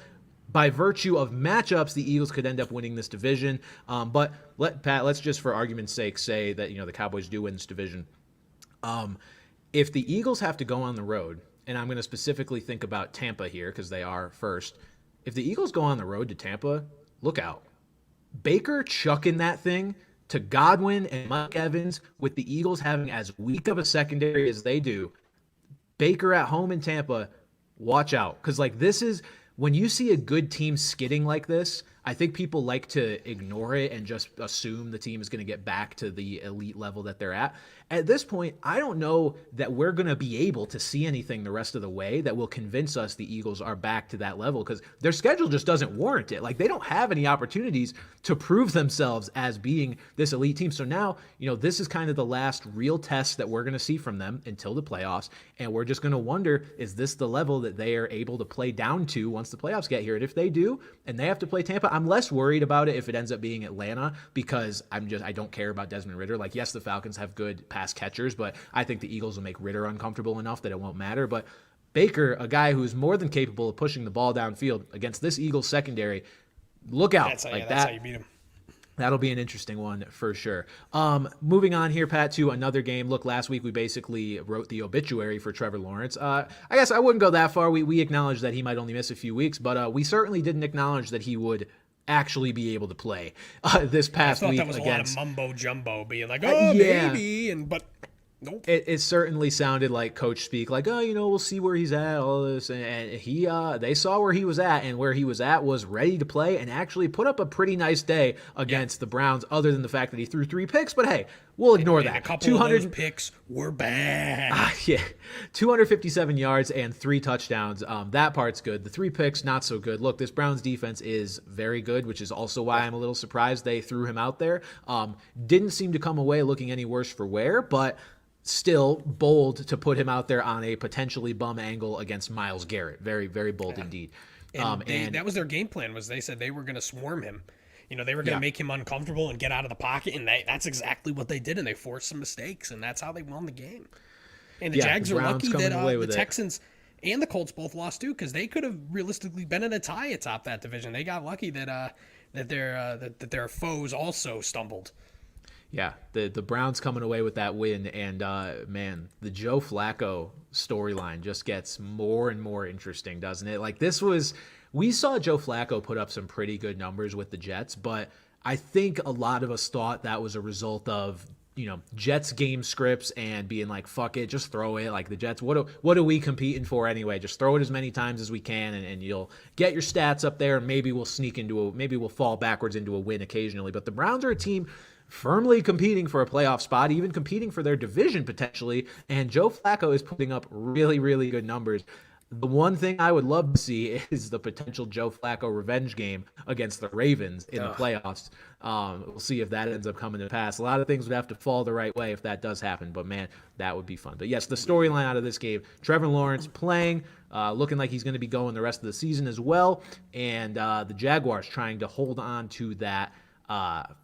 by virtue of matchups, the Eagles could end up winning this division. But let's just for argument's sake say that the Cowboys do win this division. If the Eagles have to go on the road, and I'm going to specifically think about Tampa here because they are first. If the Eagles go on the road to Tampa, look out. Baker chucking that thing to Godwin and Mike Evans with the Eagles having as weak of a secondary as they do. Baker at home in Tampa, watch out. Because this is... When you see a good team skidding like this, I think people like to ignore it and just assume the team is going to get back to the elite level that they're at. At this point, I don't know that we're going to be able to see anything the rest of the way that will convince us the Eagles are back to that level because their schedule just doesn't warrant it. They don't have any opportunities to prove themselves as being this elite team. So now, this is kind of the last real test that we're going to see from them until the playoffs. And we're just going to wonder, is this the level that they are able to play down to once the playoffs get here? And if they do, and they have to play Tampa, I'm less worried about it if it ends up being Atlanta because I don't care about Desmond Ridder. Yes, the Falcons have good pass catchers, but I think the Eagles will make Ridder uncomfortable enough that it won't matter. But Baker, a guy who's more than capable of pushing the ball downfield against this Eagles secondary, look out. That's how you beat him. That'll be an interesting one for sure. Moving on here, Pat, to another game. Look, last week we basically wrote the obituary for Trevor Lawrence. I guess I wouldn't go that far. We acknowledged that he might only miss a few weeks, but we certainly didn't acknowledge that he would actually be able to play this past week. I thought that was against, a lot of mumbo jumbo, being maybe, but nope. It certainly sounded like coach speak, we'll see where he's at, all this, and they saw where he was at, and where he was at was ready to play and actually put up a pretty nice day against the Browns, other than the fact that he threw 3 picks, but hey, we'll ignore that. A couple of those picks were bad. 257 yards and 3 touchdowns. That part's good. The 3 picks, not so good. Look, this Browns defense is very good, which is also why I'm a little surprised they threw him out there. Didn't seem to come away looking any worse for wear, but still bold to put him out there on a potentially bum angle against Myles Garrett. Very, very bold indeed. And that was their game plan, was they said they were going to swarm him. They were going to make him uncomfortable and get out of the pocket, and that's exactly what they did, and they forced some mistakes, and that's how they won the game. And the Jags are lucky that the Texans and the Colts both lost too, because they could have realistically been in a tie atop that division. They got lucky that their foes also stumbled. Yeah, the Browns coming away with that win, and man, the Joe Flacco storyline just gets more and more interesting, doesn't it? We saw Joe Flacco put up some pretty good numbers with the Jets, but I think a lot of us thought that was a result of Jets game scripts and being like, fuck it, just throw it. The Jets, what are we competing for anyway? Just throw it as many times as we can, and you'll get your stats up there, and maybe we'll fall backwards into a win occasionally. But the Browns are a team firmly competing for a playoff spot, even competing for their division potentially, and Joe Flacco is putting up really, really good numbers. The one thing I would love to see is the potential Joe Flacco revenge game against the Ravens in the playoffs. We'll see if that ends up coming to pass. A lot of things would have to fall the right way if that does happen, but man, that would be fun. But yes, the storyline out of this game, Trevor Lawrence playing, looking like he's going to be going the rest of the season as well, and the Jaguars trying to hold on to that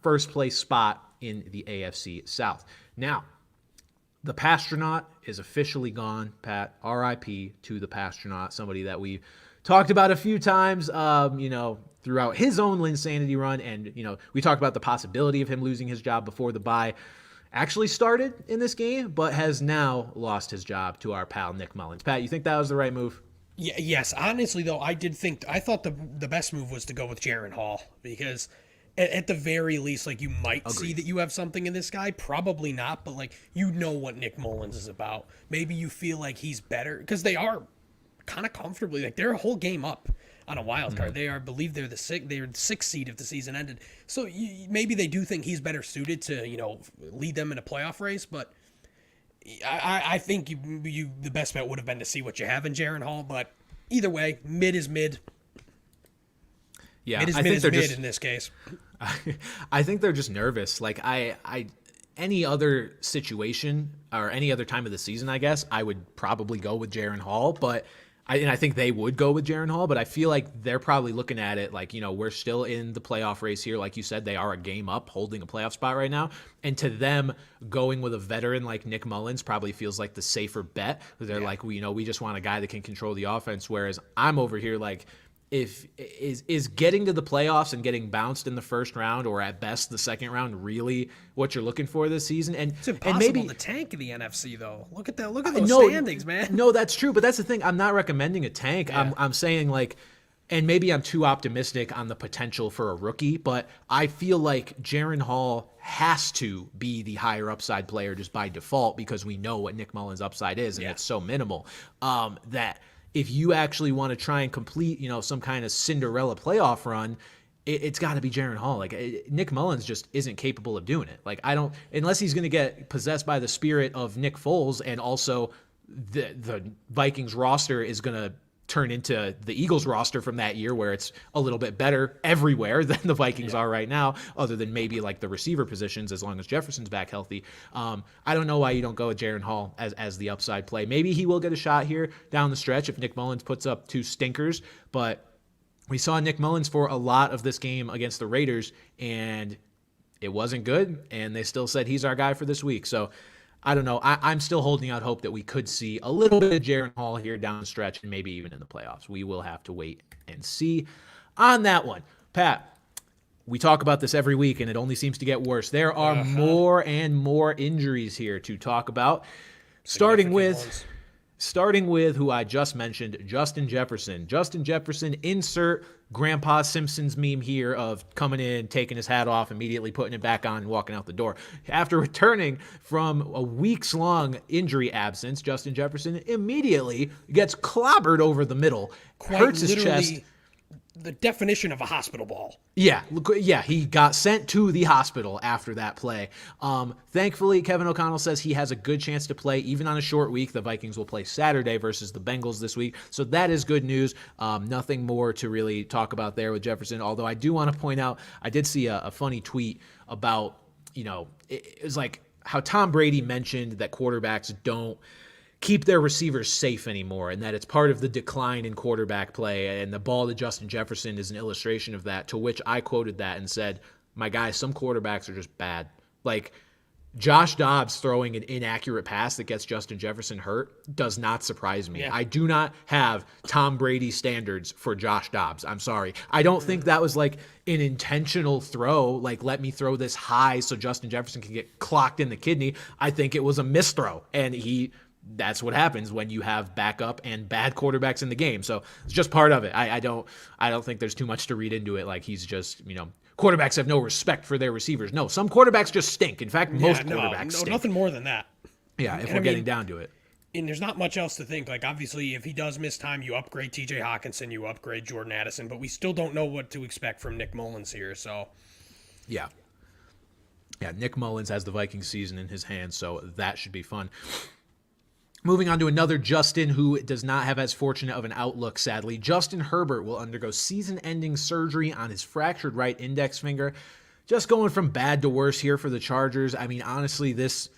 first place spot in the AFC South. Now, the Pastronaut is officially gone, Pat. R.I.P. to the Pastronaut, somebody that we've talked about a few times, throughout his own insanity run. And, we talked about the possibility of him losing his job before the bye actually started in this game, but has now lost his job to our pal Nick Mullins. Pat, you think that was the right move? Yeah, yes. Honestly, though, I thought the best move was to go with Jaron Hall, because at the very least, like, you might see Agreed. that you have something in this guy. Probably not, but like, you know what Nick Mullins is about. Maybe you feel like he's better because they are kind of comfortably, like, they're a whole game up on a wild card. They are, I believe, they're the sixth seed if the season ended. So maybe they do think he's better suited to lead them in a playoff race. But I think you the best bet would have been to see what you have in Jaren Hall. But either way, mid is mid. Yeah, Mid is I mid think is they're mid just in this case. I think they're just nervous. Like any other situation or any other time of the season, I guess I would probably go with Jaren Hall, but I think they would go with Jaren Hall, but I feel like they're probably looking at it like, we're still in the playoff race here. Like you said, they are a game up holding a playoff spot right now. And to them, going with a veteran like Nick Mullins probably feels like the safer bet. They're like, we just want a guy that can control the offense. Whereas I'm over here like, is getting to the playoffs and getting bounced in the first round or at best the second round really what you're looking for this season? And It's impossible and maybe to tank in the NFC though. Look at that. Look at those standings, man. No, that's true, but that's the thing. I'm not recommending a tank. Yeah. I'm saying like, and maybe I'm too optimistic on the potential for a rookie, but I feel like Jaren Hall has to be the higher upside player just by default because we know what Nick Mullins' upside is, and it's so minimal that if you actually want to try and complete, some kind of Cinderella playoff run, it's got to be Jaren Hall. Like Nick Mullins just isn't capable of doing it. Like unless he's going to get possessed by the spirit of Nick Foles, and also the Vikings roster is going to turn into the Eagles roster from that year where it's a little bit better everywhere than the Vikings are right now, other than maybe like the receiver positions as long as Jefferson's back healthy. I don't know why you don't go with Jaren Hall as the upside play. Maybe he will get a shot here down the stretch if Nick Mullins puts up two stinkers, but we saw Nick Mullins for a lot of this game against the Raiders, and it wasn't good, and they still said he's our guy for this week. So I don't know. I'm still holding out hope that we could see a little bit of Jaren Hall here down the stretch and maybe even in the playoffs. We will have to wait and see on that one. Pat, we talk about this every week, and it only seems to get worse. There are more and more injuries here to talk about, starting with who I just mentioned, Justin Jefferson. Justin Jefferson, insert Grandpa Simpson's meme here of coming in, taking his hat off, immediately putting it back on and walking out the door. After returning from a weeks-long injury absence, Justin Jefferson immediately gets clobbered over the middle, hurts his chest. The definition of a hospital ball. Yeah, he got sent to the hospital after that play. Thankfully, Kevin O'Connell says he has a good chance to play even on a short week. The Vikings will play Saturday versus the Bengals this week, so that is good news. Nothing more to really talk about there with Jefferson, although I do want to point out, I did see a funny tweet about, it was like how Tom Brady mentioned that quarterbacks don't keep their receivers safe anymore, and that it's part of the decline in quarterback play, and the ball to Justin Jefferson is an illustration of that, to which I quoted that and said, my guy, some quarterbacks are just bad. Like, Josh Dobbs throwing an inaccurate pass that gets Justin Jefferson hurt does not surprise me. Yeah. I do not have Tom Brady standards for Josh Dobbs. I'm sorry. I don't think that was like an intentional throw, like let me throw this high so Justin Jefferson can get clocked in the kidney. I think it was a misthrow, and that's what happens when you have backup and bad quarterbacks in the game. So it's just part of it. I don't think there's too much to read into it. Like he's just, quarterbacks have no respect for their receivers. No, some quarterbacks just stink. In fact, most quarterbacks stink. Nothing more than that. Yeah, if we're getting down to it. And there's not much else to think. Like, obviously, if he does miss time, you upgrade TJ Hawkinson, you upgrade Jordan Addison, but we still don't know what to expect from Nick Mullins here, so. Yeah, Nick Mullins has the Vikings season in his hands, so that should be fun. Moving on to another Justin who does not have as fortunate of an outlook, sadly. Justin Herbert will undergo season-ending surgery on his fractured right index finger. Just going from bad to worse here for the Chargers. I mean, honestly, this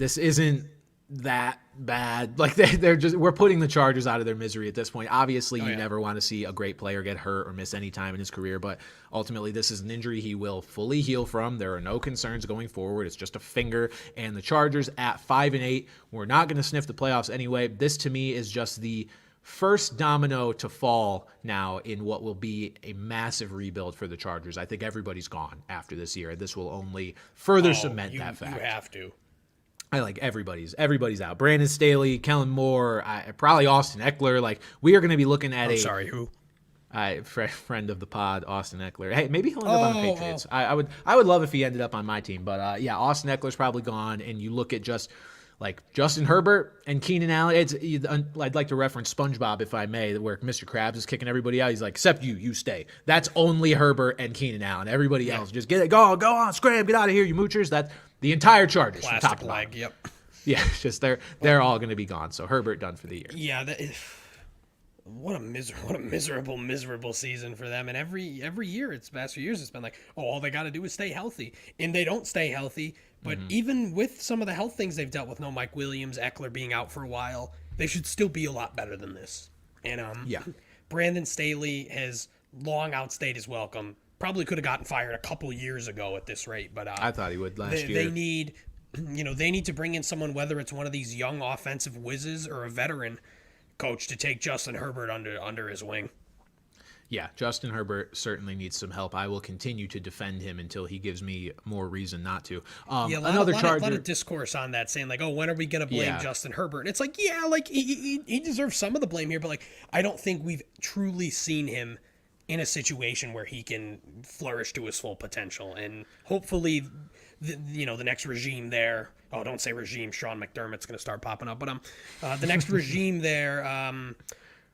isn't that bad. Like we're putting the Chargers out of their misery at this point. Obviously, you never want to see a great player get hurt or miss any time in his career, but ultimately this is an injury he will fully heal from. There are no concerns going forward. It's just a finger, and the Chargers at 5-8, we're not going to sniff the playoffs anyway. This to me is just the first domino to fall now in what will be a massive rebuild for the Chargers. I think everybody's gone after this year. This will only further cement that fact. You have to. I like everybody's out. Brandon Staley, Kellen Moore, probably Austin Eckler. Like, we are going to be looking at Sorry, who? Friend of the pod, Austin Eckler. Hey, maybe he'll end up on the Oh, Patriots. I would love if he ended up on my team, but yeah, Austin Eckler's probably gone. And you look at just like Justin Herbert and Keenan Allen. I'd like to reference SpongeBob, if I may, where Mr. Krabs is kicking everybody out. He's like, except you stay. That's only Herbert and Keenan Allen. Everybody else, just get it, go on, scram, get out of here, you moochers. That's the entire Chargers from top to bottom. leg. Yep. Yeah, it's just they're all going to be gone. So Herbert done for the year. Yeah, what a miserable season for them. And every year, it's past few years, it's been like, oh, all they got to do is stay healthy, and they don't stay healthy. But even with some of the health things they've dealt with, no Mike Williams, Eckler being out for a while, they should still be a lot better than this. And yeah, Brandon Staley has long outstayed his welcome. Probably could have gotten fired a couple years ago at this rate, but I thought he would last year. They need, they need to bring in someone, whether it's one of these young offensive whizzes or a veteran coach, to take Justin Herbert under his wing. Yeah, Justin Herbert certainly needs some help. I will continue to defend him until he gives me more reason not to. Another Charger. A lot of discourse on that, saying like, "Oh, when are we going to blame Justin Herbert?" And it's like, yeah, like he deserves some of the blame here, but like I don't think we've truly seen him in a situation where he can flourish to his full potential. And hopefully, the next regime there. Oh, don't say regime. Sean McDermott's going to start popping up, but the next regime there.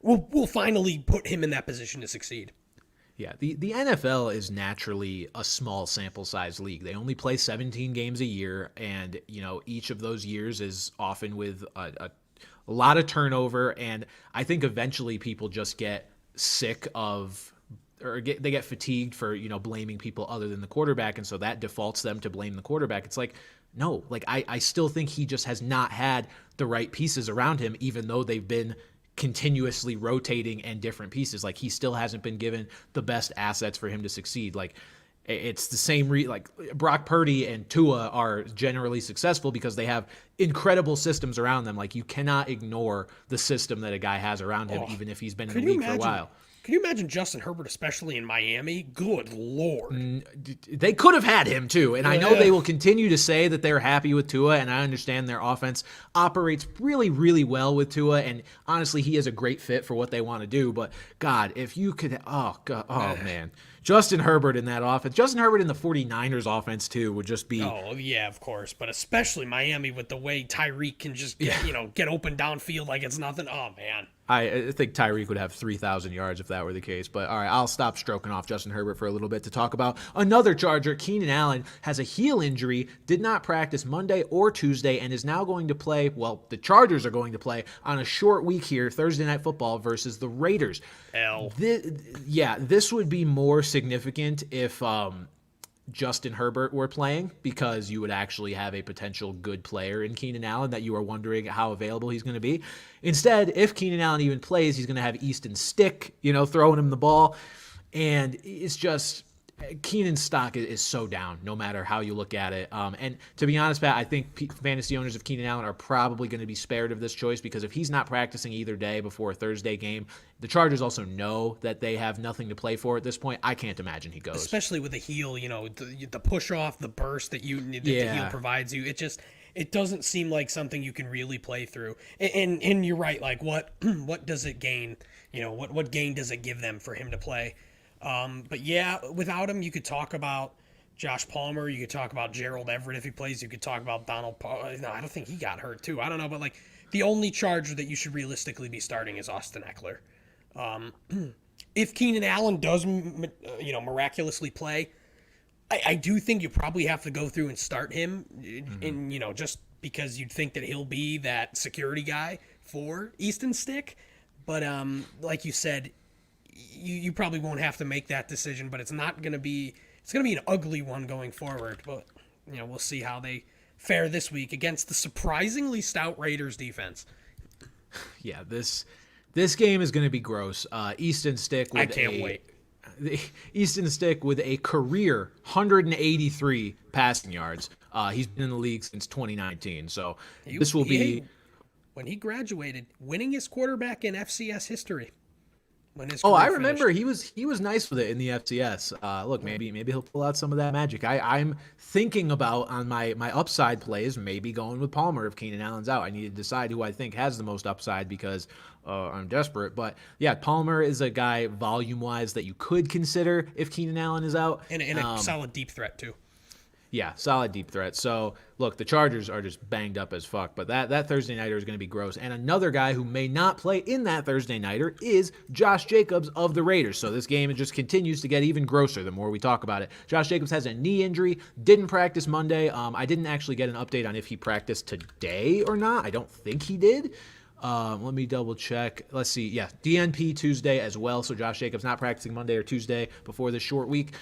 We'll finally put him in that position to succeed. Yeah, the NFL is naturally a small sample size league. They only play 17 games a year, and each of those years is often with a lot of turnover. And I think eventually people just get sick of, or they get fatigued for blaming people other than the quarterback, and so that defaults them to blame the quarterback. It's like, no, like I still think he just has not had the right pieces around him, even though they've been continuously rotating and different pieces. Like he still hasn't been given the best assets for him to succeed. Like it's the same like Brock Purdy and Tua are generally successful because they have incredible systems around them. Like you cannot ignore the system that a guy has around him, even if he's been in the league for a while. Can you imagine Justin Herbert, especially in Miami? Good Lord. They could have had him too. And I know they will continue to say that they're happy with Tua, and I understand their offense operates really, really well with Tua. And honestly, he is a great fit for what they want to do. But God, if you could, man. Justin Herbert in that offense. Justin Herbert in the 49ers offense too would just be. Oh yeah, of course. But especially Miami with the way Tyreek can just get open downfield like it's nothing. Oh man. I think Tyreek would have 3,000 yards if that were the case. But all right, I'll stop stroking off Justin Herbert for a little bit to talk about another Charger. Keenan Allen has a heel injury, did not practice Monday or Tuesday, and is now going to play. Well, the Chargers are going to play on a short week here, Thursday Night Football versus the Raiders. This would be more significant if Justin Herbert were playing, because you would actually have a potential good player in Keenan Allen that you are wondering how available he's going to be. Instead, if Keenan Allen even plays, he's going to have Easton Stick, throwing him the ball. And it's just, Keenan's stock is so down, no matter how you look at it. And to be honest, Pat, I think fantasy owners of Keenan Allen are probably going to be spared of this choice, because if he's not practicing either day before a Thursday game, the Chargers also know that they have nothing to play for at this point. I can't imagine he goes. Especially with the heel, the push off, the burst that the heel provides you. It doesn't seem like something you can really play through. And you're right. Like what does it gain? What gain does it give them for him to play? But yeah, without him, you could talk about Josh Palmer. You could talk about Gerald Everett if he plays. You could talk about Donald. No, I don't think he got hurt too. I don't know, but like the only Charger that you should realistically be starting is Austin Eckler. If Keenan Allen does, miraculously play, I do think you probably have to go through and start him, and just because you'd think that he'll be that security guy for Easton Stick. But like you said, you probably won't have to make that decision. But it's not going to be. It's going to be an ugly one going forward. But we'll see how they fare this week against the surprisingly stout Raiders defense. Yeah, this game is going to be gross. Easton Stick with I can't wait. Easton Stick with a career 183 passing yards. He's been in the league since 2019, so this will be... When he graduated, winningest quarterback in FCS history. when his Oh, career I remember finished. he was nice with it in the FCS. Look, maybe he'll pull out some of that magic. I'm thinking about on my upside plays, maybe going with Palmer if Keenan Allen's out. I need to decide who I think has the most upside because I'm desperate. But yeah, Palmer is a guy volume wise that you could consider if Keenan Allen is out. And a solid deep threat too. Yeah, solid deep threat. So, look, the Chargers are just banged up as fuck, but that Thursday Nighter is going to be gross. And another guy who may not play in that Thursday Nighter is Josh Jacobs of the Raiders. So, this game just continues to get even grosser the more we talk about it. Josh Jacobs has a knee injury, didn't practice Monday. I didn't actually get an update on if he practiced today or not. I don't think he did. Let me double check. Let's see. Yeah, DNP Tuesday as well. So Josh Jacobs not practicing Monday or Tuesday before this short week.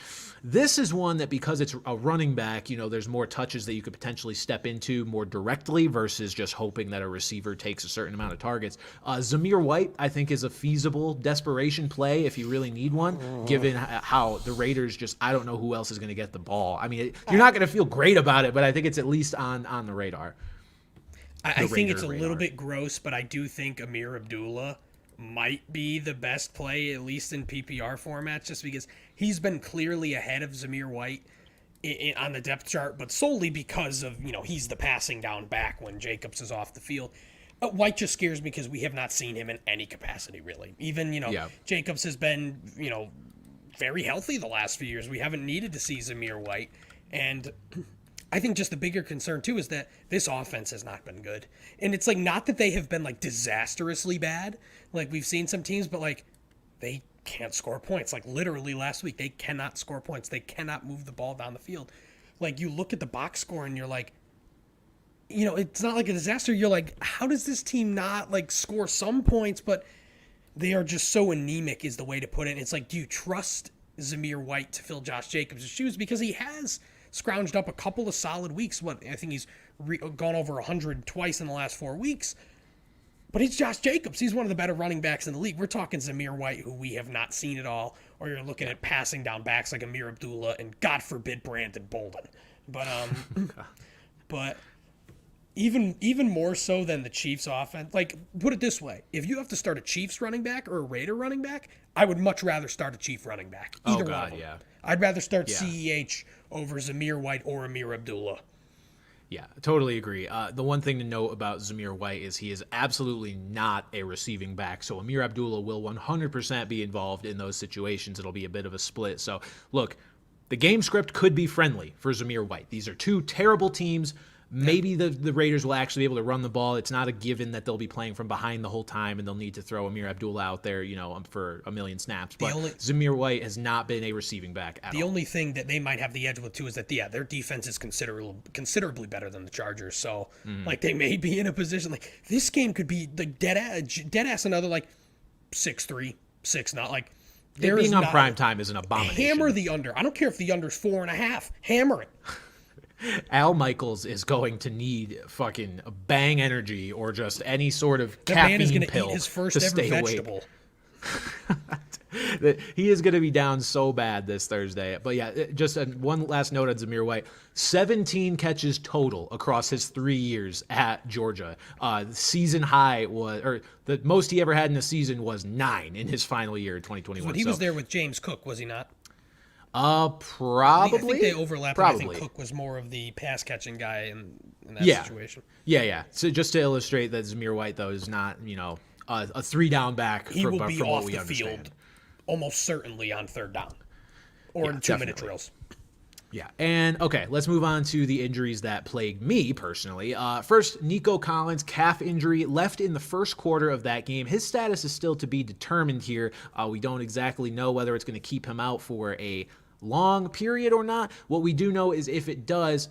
This is one that because it's a running back, there's more touches that you could potentially step into more directly versus just hoping that a receiver takes a certain amount of targets. Zamir White, I think, is a feasible desperation play if you really need one, given how the Raiders I don't know who else is going to get the ball. I mean, you're not going to feel great about it, but I think it's at least on the radar. I think it's a little bit gross, but I do think Amir Abdullah might be the best play, at least in PPR formats, just because he's been clearly ahead of Zamir White on the depth chart, but solely because of, he's the passing down back when Jacobs is off the field. White just scares me because we have not seen him in any capacity, really. Even, Jacobs has been, very healthy the last few years. We haven't needed to see Zamir White. And I think just the bigger concern, too, is that this offense has not been good. And it's not that they have been, disastrously bad. We've seen some teams, but, they can't score points. Literally last week, they cannot score points. They cannot move the ball down the field. You look at the box score and you're like, it's not like a disaster. You're like, how does this team not, score some points? But they are just so anemic is the way to put it. And it's do you trust Zamir White to fill Josh Jacobs' shoes? Because he has scrounged up a couple of solid weeks. I think he's gone over 100 twice in the last 4 weeks. But it's Josh Jacobs. He's one of the better running backs in the league. We're talking Zamir White, who we have not seen at all. Or you're looking at passing down backs like Amir Abdullah and, God forbid, Brandon Bolden. But but even more so than the Chiefs offense. Put it this way. If you have to start a Chiefs running back or a Raider running back, I would much rather start a Chief running back. Either one of them. Yeah. I'd rather start CEH over Zamir White or Amir Abdullah. Yeah, totally agree. The one thing to note about Zamir White is he is absolutely not a receiving back. So Amir Abdullah will 100% be involved in those situations. It'll be a bit of a split. So look, the game script could be friendly for Zamir White. These are two terrible teams. Maybe the Raiders will actually be able to run the ball. It's not a given that they'll be playing from behind the whole time and they'll need to throw Amir Abdullah out there, for a million snaps. But Zamir White has not been a receiving back at all. The only thing that they might have the edge with, too, is that, their defense is considerably better than the Chargers. So, they may be in a position, this game could be, dead ass another, 6-3, 6-0. Being on prime time is an abomination. Hammer the under. I don't care if the under's 4.5. Hammer it. Al Michaels is going to need fucking bang energy or just any sort of caffeine pill. The man is going to eat his first ever vegetable. He is going to be down so bad this Thursday. But yeah, just one last note on Zamir White. 17 catches total across his 3 years at Georgia. The season high the most he ever had in a season was 9 in his final year in 2021. But he was there with James Cook, was he not? Probably. I think they overlapped. Probably. I think Cook was more of the pass catching guy in that situation. Yeah. So just to illustrate that Zamir White, though, is not, a 3-down back. He will be off the field almost certainly on 3rd down or in 2-minute drills. Yeah. And okay, let's move on to the injuries that plagued me personally. First, Nico Collins, calf injury, left in the first quarter of that game. His status is still to be determined here. We don't exactly know whether it's going to keep him out for a long period or not. What we do know is if it does,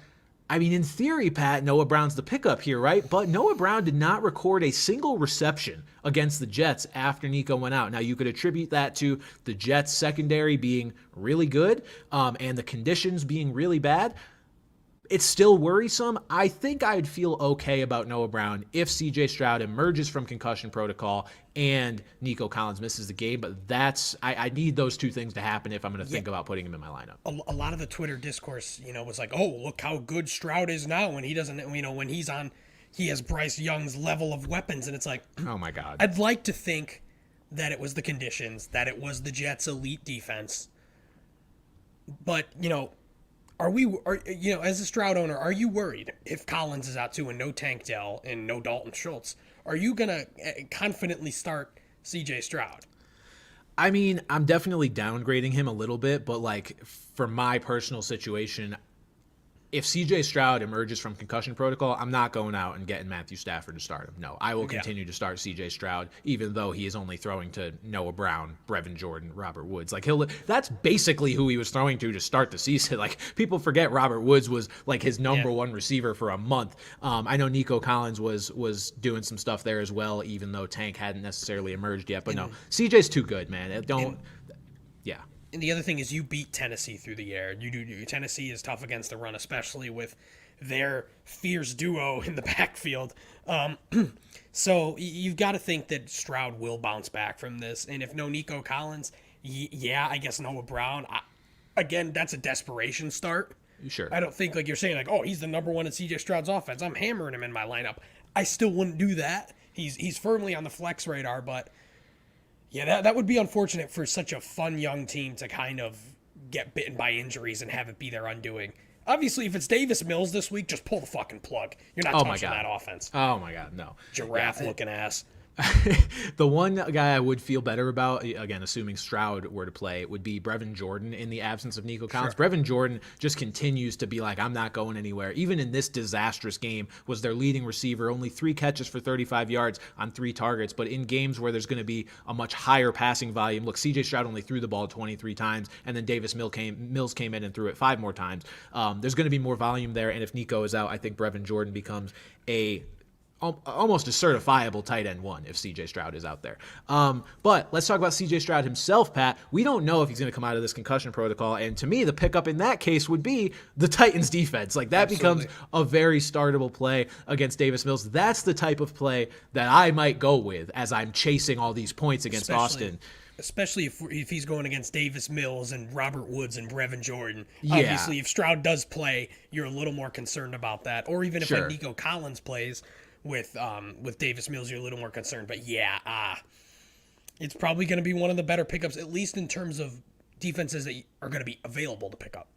in theory, Pat, Noah Brown's the pickup here, right? But Noah Brown did not record a single reception against the Jets after Nico went out. Now, you could attribute that to the Jets secondary being really good and the conditions being really bad. It's still worrisome. I think I'd feel okay about Noah Brown if C.J. Stroud emerges from concussion protocol and Nico Collins misses the game. But I need those two things to happen if I'm going to think about putting him in my lineup. A lot of the Twitter discourse, was like, oh, look how good Stroud is now when he doesn't, when he's on, he has Bryce Young's level of weapons. And it's like, oh my God. I'd like to think that it was the conditions, that it was the Jets' elite defense. But, as a Stroud owner, are you worried if Collins is out too and no Tank Dell and no Dalton Schultz? Are you going to confidently start CJ Stroud? I mean, I'm definitely downgrading him a little bit, but like for my personal situation, if CJ Stroud emerges from concussion protocol, I'm not going out and getting Matthew Stafford to start him. No, I will continue to start CJ Stroud, even though he is only throwing to Noah Brown, Brevin Jordan, Robert Woods. Like that's basically who he was throwing to start the season. Like people forget Robert Woods was like his number one receiver for a month. I know Nico Collins was doing some stuff there as well, even though Tank hadn't necessarily emerged yet. But no, CJ's too good, man. Yeah. And the other thing is you beat Tennessee through the air. Tennessee is tough against the run, especially with their fierce duo in the backfield. So you've got to think that Stroud will bounce back from this. And if no Nico Collins, I guess Noah Brown. Again, that's a desperation start. Sure. I don't think like you're saying like, oh, he's the number one in CJ Stroud's offense. I'm hammering him in my lineup. I still wouldn't do that. He's firmly on the flex radar, but yeah, that would be unfortunate for such a fun young team to kind of get bitten by injuries and have it be their undoing. Obviously, if it's Davis Mills this week, just pull the fucking plug. You're not touching that offense. Oh, my God, no. Giraffe-looking ass. The one guy I would feel better about, again, assuming Stroud were to play, would be Brevin Jordan in the absence of Nico Collins. Sure. Brevin Jordan just continues to be like, I'm not going anywhere. Even in this disastrous game, was their leading receiver, only 3 catches for 35 yards on 3 targets. But in games where there's going to be a much higher passing volume, look, CJ Stroud only threw the ball 23 times, and then Davis Mills came in and threw it 5 more times. There's going to be more volume there, and if Nico is out, I think Brevin Jordan becomes almost a certifiable tight end 1 if CJ Stroud is out there. But let's talk about CJ Stroud himself, Pat. We don't know if he's going to come out of this concussion protocol, and to me, the pickup in that case would be the Titans defense. Like that becomes a very startable play against Davis Mills. That's the type of play that I might go with as I'm chasing all these points against Austin. Especially if he's going against Davis Mills and Robert Woods and Brevin Jordan. Yeah. Obviously, if Stroud does play, you're a little more concerned about that. Or even if like Nico Collins plays with Davis Mills, you're a little more concerned. But it's probably going to be one of the better pickups, at least in terms of defenses that are going to be available to pick up.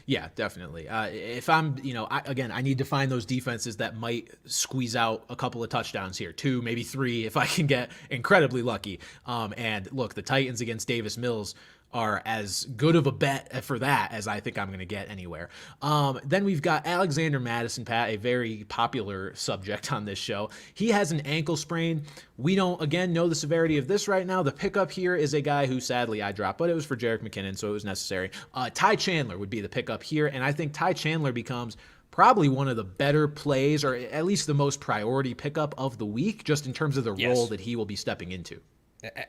Yeah, definitely. If I'm, I need to find those defenses that might squeeze out a couple of touchdowns here, 2, maybe 3, if I can get incredibly lucky. And look, the Titans against Davis Mills are as good of a bet for that as I think I'm going to get anywhere. Then we've got Alexander Mattison, Pat, a very popular subject on this show. He has an ankle sprain. We don't, again, know the severity of this right now. The pickup here is a guy who sadly I dropped, but it was for Jerick McKinnon, so it was necessary. Ty Chandler would be the pickup here, and I think Ty Chandler becomes probably one of the better plays, or at least the most priority pickup of the week, just in terms of the role that he will be stepping into.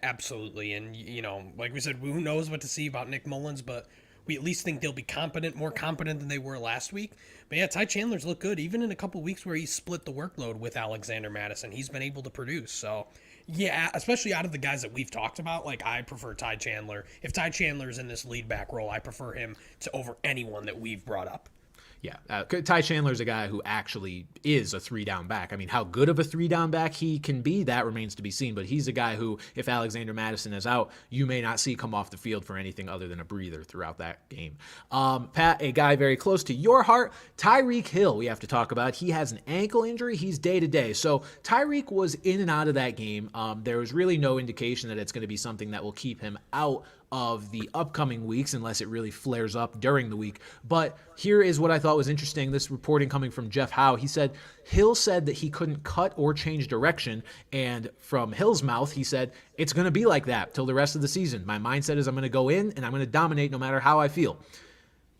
Absolutely. And, like we said, who knows what to see about Nick Mullins, but we at least think they'll be more competent than they were last week. But yeah, Ty Chandler's looked good. Even in a couple weeks where he split the workload with Alexander Mattison, he's been able to produce. So, yeah, especially out of the guys that we've talked about, like I prefer Ty Chandler. If Ty Chandler's in this lead back role, I prefer him to over anyone that we've brought up. Yeah, Ty Chandler's a guy who actually is a 3-down back. I mean, how good of a 3-down back he can be, that remains to be seen. But he's a guy who, if Alexander Mattison is out, you may not see come off the field for anything other than a breather throughout that game. Pat, a guy very close to your heart, Tyreek Hill, we have to talk about. He has an ankle injury. He's day-to-day. So Tyreek was in and out of that game. There was really no indication that it's going to be something that will keep him out of the upcoming weeks unless it really flares up during the week. But here is what I thought was interesting. This reporting coming from Jeff Howe. He said Hill said that he couldn't cut or change direction. And from Hill's mouth, he said, it's going to be like that till the rest of the season. My mindset is I'm going to go in and I'm going to dominate no matter how I feel.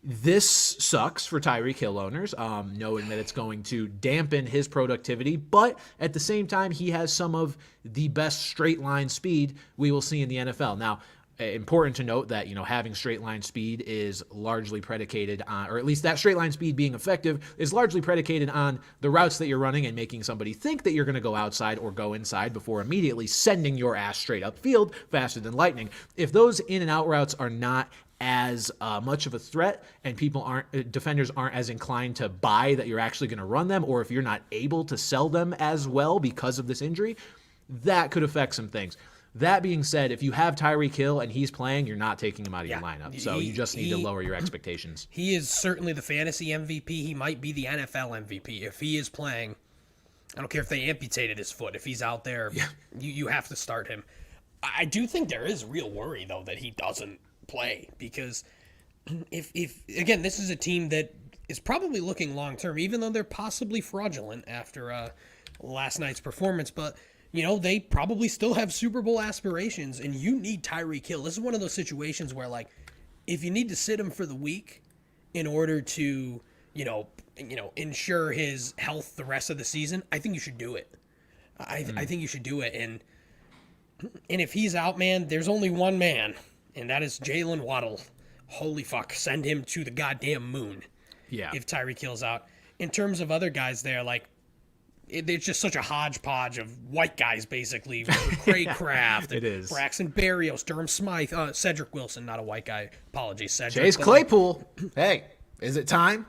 This sucks for Tyreek Hill owners, knowing that it's going to dampen his productivity, but at the same time, he has some of the best straight line speed we will see in the NFL. Now, important to note that, having straight line speed is largely predicated on, or at least that straight line speed being effective is largely predicated on the routes that you're running and making somebody think that you're going to go outside or go inside before immediately sending your ass straight upfield faster than lightning. If those in and out routes are not as much of a threat and defenders aren't as inclined to buy that you're actually going to run them, or if you're not able to sell them as well because of this injury, that could affect some things. That being said, if you have Tyreek Hill and he's playing, you're not taking him out of your Yeah. lineup. So you just need to lower your expectations. He is certainly the fantasy MVP. He might be the NFL MVP. If he is playing, I don't care if they amputated his foot. If he's out there, you have to start him. I do think there is real worry, though, that he doesn't play. Because if again, this is a team that is probably looking long-term, even though they're possibly fraudulent after last night's performance. But they probably still have Super Bowl aspirations, and you need Tyreek Hill. This is one of those situations where, like, if you need to sit him for the week in order to, ensure his health the rest of the season, I think you should do it. I think you should do it. And if he's out, man, there's only one man, and that is Jalen Waddle. Holy fuck, send him to the goddamn moon. Yeah. If Tyreek Hill's out. In terms of other guys there, like, it's just such a hodgepodge of white guys, basically. Craig Kraft, It is. Braxton Berrios, Durham Smythe, Cedric Wilson, not a white guy. Apologies, Cedric. Chase Claypool. Hey, is it time?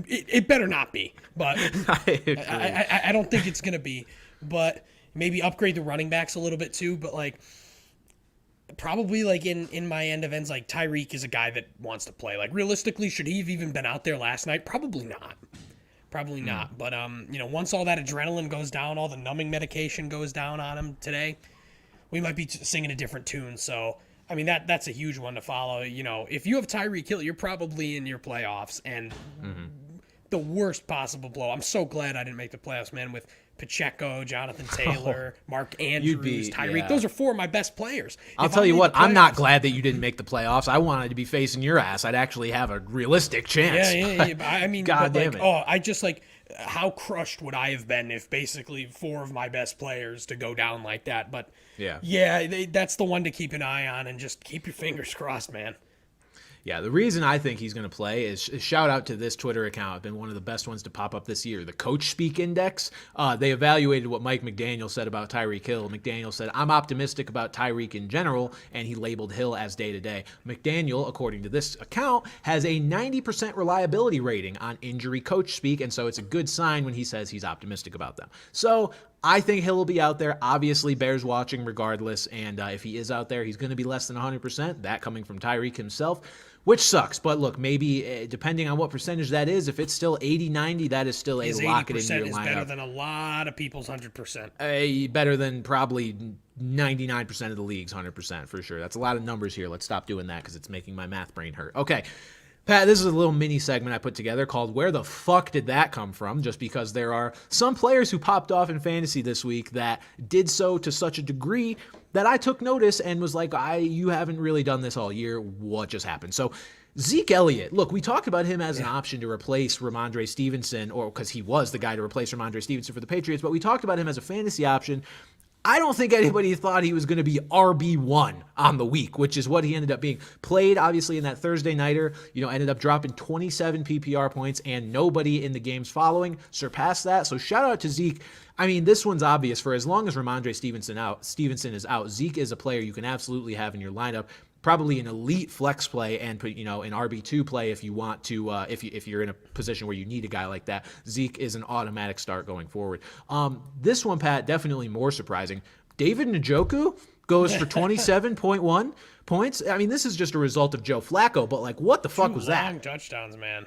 It better not be, but I don't think it's gonna be. But maybe upgrade the running backs a little bit too. But like, probably like in my end of ends, like Tyreek is a guy that wants to play. Like realistically, should he have even been out there last night? Probably not. Probably not. But once all that adrenaline goes down, all the numbing medication goes down on him today, we might be singing a different tune. So I mean that's a huge one to follow. If you have Tyreek Hill, you're probably in your playoffs, and the worst possible blow. I'm so glad I didn't make the playoffs, man. With Pacheco, Jonathan Taylor, Mark Andrews, Tyreek. Yeah. Those are four of my best players. I'll tell you what, I'm not glad that you didn't make the playoffs. I wanted to be facing your ass. I'd actually have a realistic chance. Yeah. I mean, God damn it. I just how crushed would I have been if basically four of my best players to go down like that? But that's the one to keep an eye on, and just keep your fingers crossed, man. Yeah, the reason I think he's going to play is shout out to this Twitter account. It's been one of the best ones to pop up this year. The Coach Speak Index. They evaluated what Mike McDaniel said about Tyreek Hill. McDaniel said, I'm optimistic about Tyreek in general, and he labeled Hill as day-to-day. McDaniel, according to this account, has a 90% reliability rating on Injury Coach Speak, and so it's a good sign when he says he's optimistic about them. So I think Hill will be out there. Obviously, Bears watching regardless, and if he is out there, he's going to be less than 100%, that coming from Tyreek himself, which sucks. But look, maybe depending on what percentage that is, if it's still 80-90, that is still a lock it into your lineup. His 80% is better than a lot of people's 100%. Better than probably 99% of the league's 100% for sure. That's a lot of numbers here. Let's stop doing that because it's making my math brain hurt. Okay. Pat, this is a little mini segment I put together called Where the Fuck Did That Come From? Just because there are some players who popped off in fantasy this week that did so to such a degree that I took notice and was like, you haven't really done this all year. What just happened? So Zeke Elliott, look, we talked about him as an option to replace Ramondre Stevenson, or because he was the guy to replace Ramondre Stevenson for the Patriots, but we talked about him as a fantasy option. I don't think anybody thought he was going to be RB1 on the week, which is what he ended up being. Played, obviously, in that Thursday nighter, ended up dropping 27 PPR points, and nobody in the games following surpassed that. So shout out to Zeke. I mean, this one's obvious. For as long as Ramondre Stevenson is out, Zeke is a player you can absolutely have in your lineup. Probably an elite flex play and an RB2 play if you want to, if you're in a position where you need a guy like that. Zeke is an automatic start going forward. This one, Pat, definitely more surprising. David Njoku goes for 27.1 points. I mean, this is just a result of Joe Flacco, but what the fuck was that? Long touchdowns, man.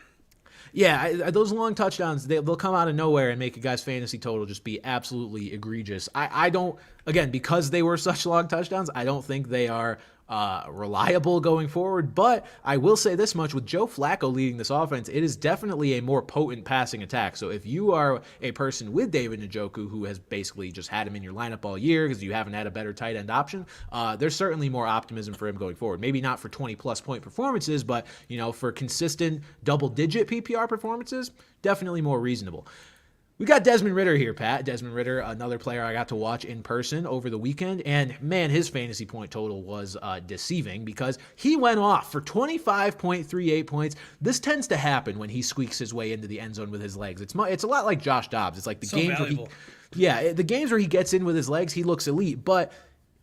Yeah, those long touchdowns, they'll come out of nowhere and make a guy's fantasy total just be absolutely egregious. I don't, again, because they were such long touchdowns, I don't think they are reliable going forward. But I will say this much, with Joe Flacco leading this offense, it is definitely a more potent passing attack. So if you are a person with David Njoku who has basically just had him in your lineup all year because you haven't had a better tight end option, there's certainly more optimism for him going forward. Maybe not for 20-plus point performances, but for consistent double-digit PPR performances, definitely more reasonable. We got Desmond Ridder here, Pat. Desmond Ridder, another player I got to watch in person over the weekend. And, man, his fantasy point total was deceiving because he went off for 25.38 points. This tends to happen when he squeaks his way into the end zone with his legs. It's a lot like Josh Dobbs. It's like the games valuable. the games where he gets in with his legs, he looks elite. But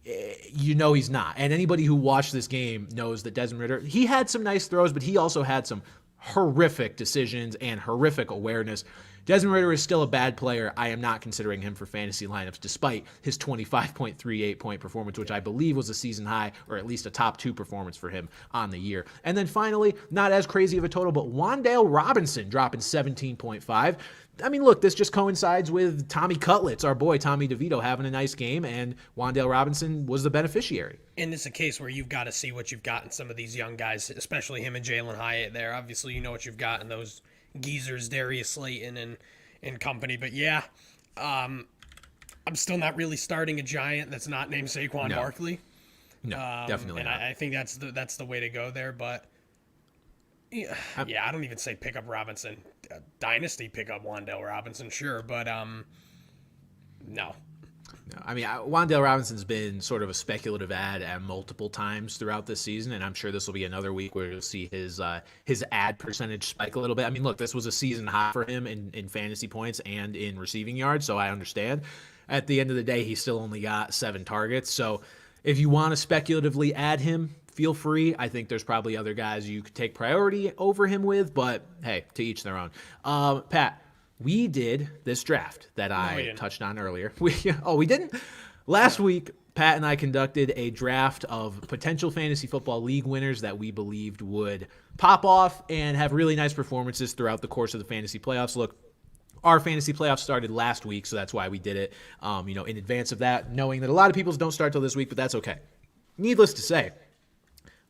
he's not. And anybody who watched this game knows that Desmond Ridder, he had some nice throws, but he also had some horrific decisions and horrific awareness. Desmond Ridder is still a bad player. I am not considering him for fantasy lineups despite his 25.38 point performance, which I believe was a season high or at least a top 2 performance for him on the year. And then finally, not as crazy of a total, but Wan'Dale Robinson dropping 17.5. I mean, look, this just coincides with Tommy Cutlets, our boy Tommy DeVito, having a nice game, and Wan'Dale Robinson was the beneficiary. And it's a case where you've got to see what you've got in some of these young guys, especially him and Jalen Hyatt there. Obviously, you know what you've got in those geezers, Darius Slayton and company. But yeah, I'm still not really starting a Giant that's not named Saquon Barkley. No, definitely and not. I think that's the way to go there. But yeah, I don't even say pick up Robinson. Dynasty pick up Wan'Dale Robinson, sure, but no. No, I mean, Wan'Dale Robinson's been sort of a speculative ad at multiple times throughout this season, and I'm sure this will be another week where you'll see his ad percentage spike a little bit. I mean, look, this was a season high for him in fantasy points and in receiving yards, so I understand. At the end of the day, he still only got 7 targets, so if you want to speculatively add him, feel free. I think there's probably other guys you could take priority over him with, but hey, to each their own. Pat, we did this draft that I touched on earlier. We didn't? Last week, Pat and I conducted a draft of potential fantasy football league winners that we believed would pop off and have really nice performances throughout the course of the fantasy playoffs. Look, our fantasy playoffs started last week, so that's why we did it in advance of that, knowing that a lot of people's don't start till this week, but that's okay. Needless to say,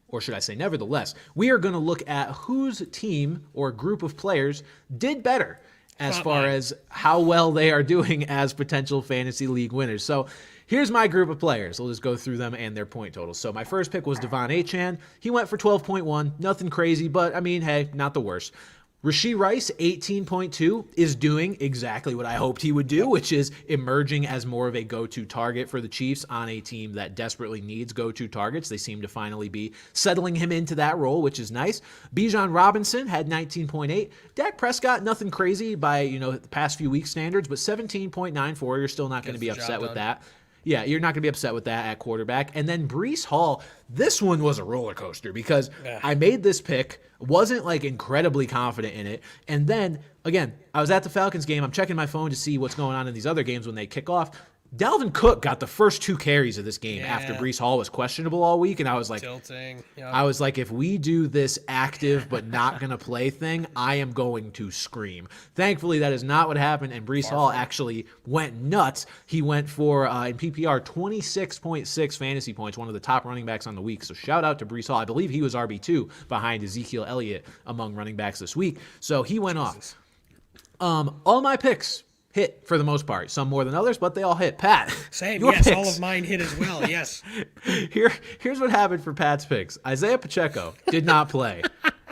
or should I say nevertheless, we are going to look at whose team or group of players did better as far as how well they are doing as potential fantasy league winners. So here's my group of players. We'll just go through them and their point totals. So my first pick was Devon Achane. He went for 12.1. Nothing crazy, but I mean, hey, not the worst. Rashee Rice, 18.2, is doing exactly what I hoped he would do, which is emerging as more of a go-to target for the Chiefs on a team that desperately needs go-to targets. They seem to finally be settling him into that role, which is nice. Bijan Robinson had 19.8. Dak Prescott, nothing crazy by the past few weeks standards, but 17.94. You're still not going to be upset with that. Yeah, you're not going to be upset with that at quarterback. And then Breece Hall, this one was a roller coaster because I made this pick, wasn't like incredibly confident in it. And then, again, I was at the Falcons game. I'm checking my phone to see what's going on in these other games when they kick off. Dalvin Cook got the first 2 carries of this game after Breece Hall was questionable all week, and I was like, tilting. Yep. I was like, if we do this active but not going to play thing, I am going to scream. Thankfully, that is not what happened, and Breece Hall actually went nuts. He went for, in PPR, 26.6 fantasy points, one of the top running backs on the week. So shout out to Breece Hall. I believe he was RB2 behind Ezekiel Elliott among running backs this week. So he went off. All my picks hit for the most part. Some more than others, but they all hit. Pat, same. Your Yes, picks. all of mine hit as well. Yes. Here's what happened for Pat's picks. Isaiah Pacheco did not play.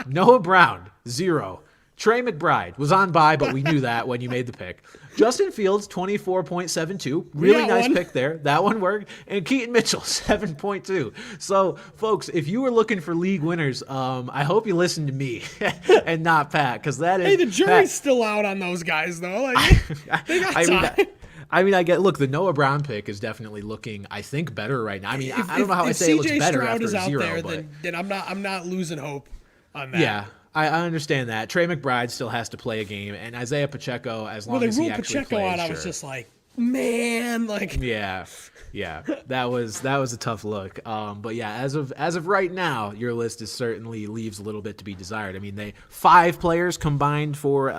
Noah Brown, 0. Trey McBride was on bye, but we knew that when you made the pick. Justin Fields, 24.72. Really nice pick there. That one worked. And Keaton Mitchell, 7.2. So, folks, if you were looking for league winners, I hope you listened to me and not Pat, because that is. Hey, the jury's Pat, still out on those guys, though. Like, they got time. I get. Look, the Noah Brown pick is definitely looking, I think, better right now. I mean, I don't know how I say it looks better after is out 0, there, but then I'm not losing hope on that. yeah. I understand that. Trey McBride still has to play a game, and Isaiah Pacheco, as long as he actually Pacheco plays, out, I was just like, man, like yeah, that was a tough look. But yeah, as of right now, your list is certainly leaves a little bit to be desired. I mean, 5 players combined for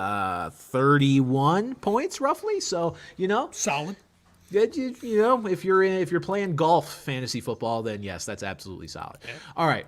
31 points roughly. So solid. If you're playing golf fantasy football, then yes, that's absolutely solid. Yeah. All right.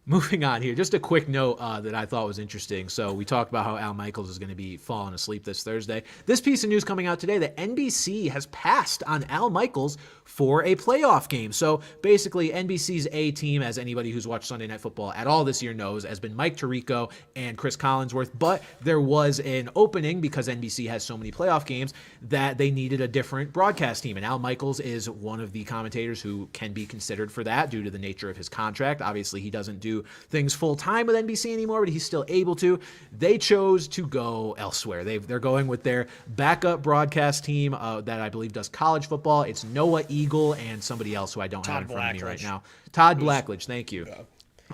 Moving on here, just a quick note that I thought was interesting. So we talked about how Al Michaels is going to be falling asleep this Thursday. This piece of news coming out today, that NBC has passed on Al Michaels for a playoff game. So basically, NBC's A team, as anybody who's watched Sunday Night Football at all this year knows, has been Mike Tirico and Chris Collinsworth. But there was an opening, because NBC has so many playoff games, that they needed a different broadcast team. And Al Michaels is one of the commentators who can be considered for that due to the nature of his contract. Obviously, he doesn't do things full-time with NBC anymore, but he's still able to. They chose to go elsewhere. They're going with their backup broadcast team that I believe does college football. It's Noah Eagle and somebody else who I don't have in front of me right now. Todd Blackledge, thank you.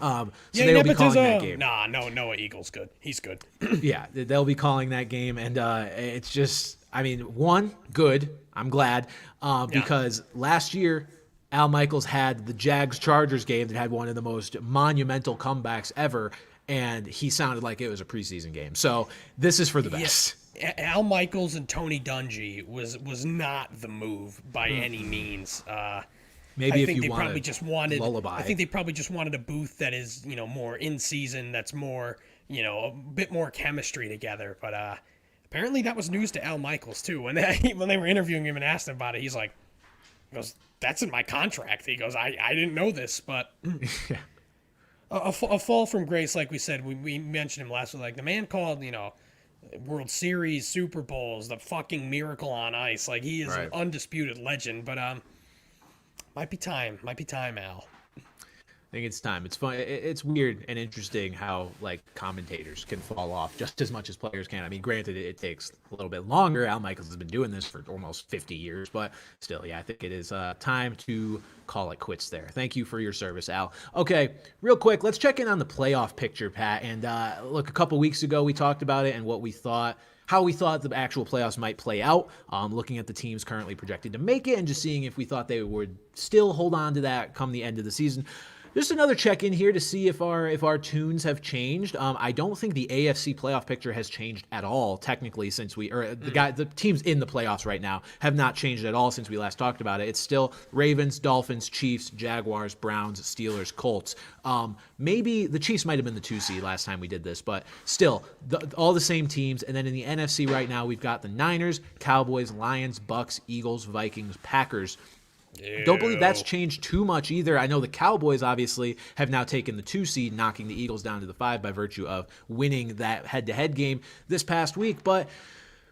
So they will be calling that game. Nah, no, Noah Eagle's good. He's good. Yeah, they'll be calling that game, and it's just, I mean, one, good. I'm glad because last year Al Michaels had the Jags-Chargers game that had one of the most monumental comebacks ever, and he sounded like it was a preseason game. So this is for the best. Al Michaels and Tony Dungy was not the move by any means. Maybe I if think you they want probably just wanted. lullaby. I think they probably just wanted a booth that is more in season. That's more a bit more chemistry together. But apparently that was news to Al Michaels too. When they were interviewing him and asked him about it, he goes, "That's in my contract." He goes, "I didn't know this, but." A fall from grace, like we said, we mentioned him last week. Like the man called, World Series, Super Bowls, the fucking miracle on ice. Like he is an undisputed legend. But might be time, Al. I think it's time. It's fun. It's weird and interesting how like commentators can fall off just as much as players can. I mean, granted, it takes a little bit longer. Al Michaels has been doing this for almost 50 years, but still, yeah, I think it is time to call it quits there. Thank you for your service, Al. Okay, real quick, let's check in on the playoff picture, Pat. And look, a couple weeks ago we talked about it and what we thought. How we thought the actual playoffs might play out, looking at the teams currently projected to make it and just seeing if we thought they would still hold on to that come the end of the season. Just another check-in here to see if our tunes have changed. I don't think the AFC playoff picture has changed at all, technically, since the teams in the playoffs right now have not changed at all since we last talked about it. It's still Ravens, Dolphins, Chiefs, Jaguars, Browns, Steelers, Colts. Maybe the Chiefs might have been the 2 seed last time we did this, but still, all the same teams. And then in the NFC right now, we've got the Niners, Cowboys, Lions, Bucks, Eagles, Vikings, Packers. Don't believe that's changed too much either. I know the Cowboys obviously have now taken the 2 seed, knocking the Eagles down to the 5 by virtue of winning that head-to-head game this past week. But,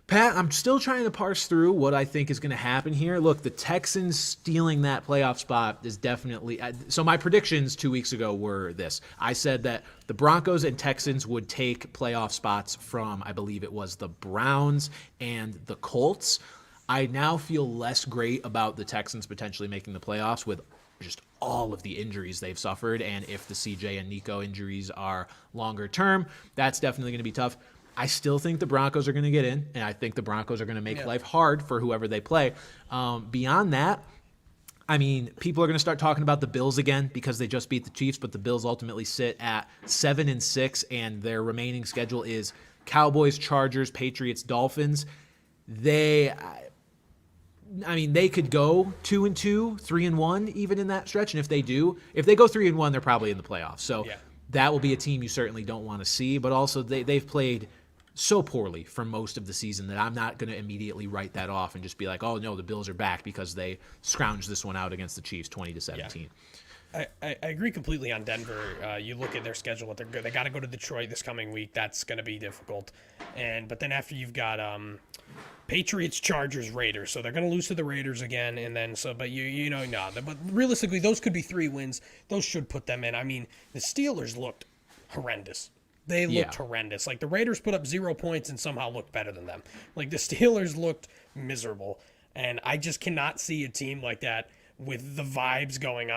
Pat, I'm still trying to parse through what I think is going to happen here. Look, the Texans stealing that playoff spot is definitely – so my predictions 2 weeks ago were this. I said that the Broncos and Texans would take playoff spots from, I believe it was the Browns and the Colts. I now feel less great about the Texans potentially making the playoffs with just all of the injuries they've suffered. And if the CJ and Nico injuries are longer term, that's definitely going to be tough. I still think the Broncos are going to get in, and I think the Broncos are going to make life hard for whoever they play. Beyond that, I mean, people are going to start talking about the Bills again because they just beat the Chiefs, but the Bills ultimately sit at 7-6, and their remaining schedule is Cowboys, Chargers, Patriots, Dolphins. They could go 2-2, 3-1, even in that stretch. And if they go 3-1, they're probably in the playoffs. So that will be a team you certainly don't want to see. But also, they've played so poorly for most of the season that I'm not going to immediately write that off and just be like, oh no, the Bills are back because they scrounged this one out against the Chiefs 20-17. I agree completely on Denver. You look at their schedule, what they're good. They got to go to Detroit this coming week. That's going to be difficult. But then after you've got Patriots, Chargers, Raiders. So they're going to lose to the Raiders again, and then but but realistically, those could be 3 wins. Those should put them in. I mean, the Steelers looked horrendous. They looked horrendous. Like the Raiders put up 0 points and somehow looked better than them. Like the Steelers looked miserable, and I just cannot see a team like that with the vibes going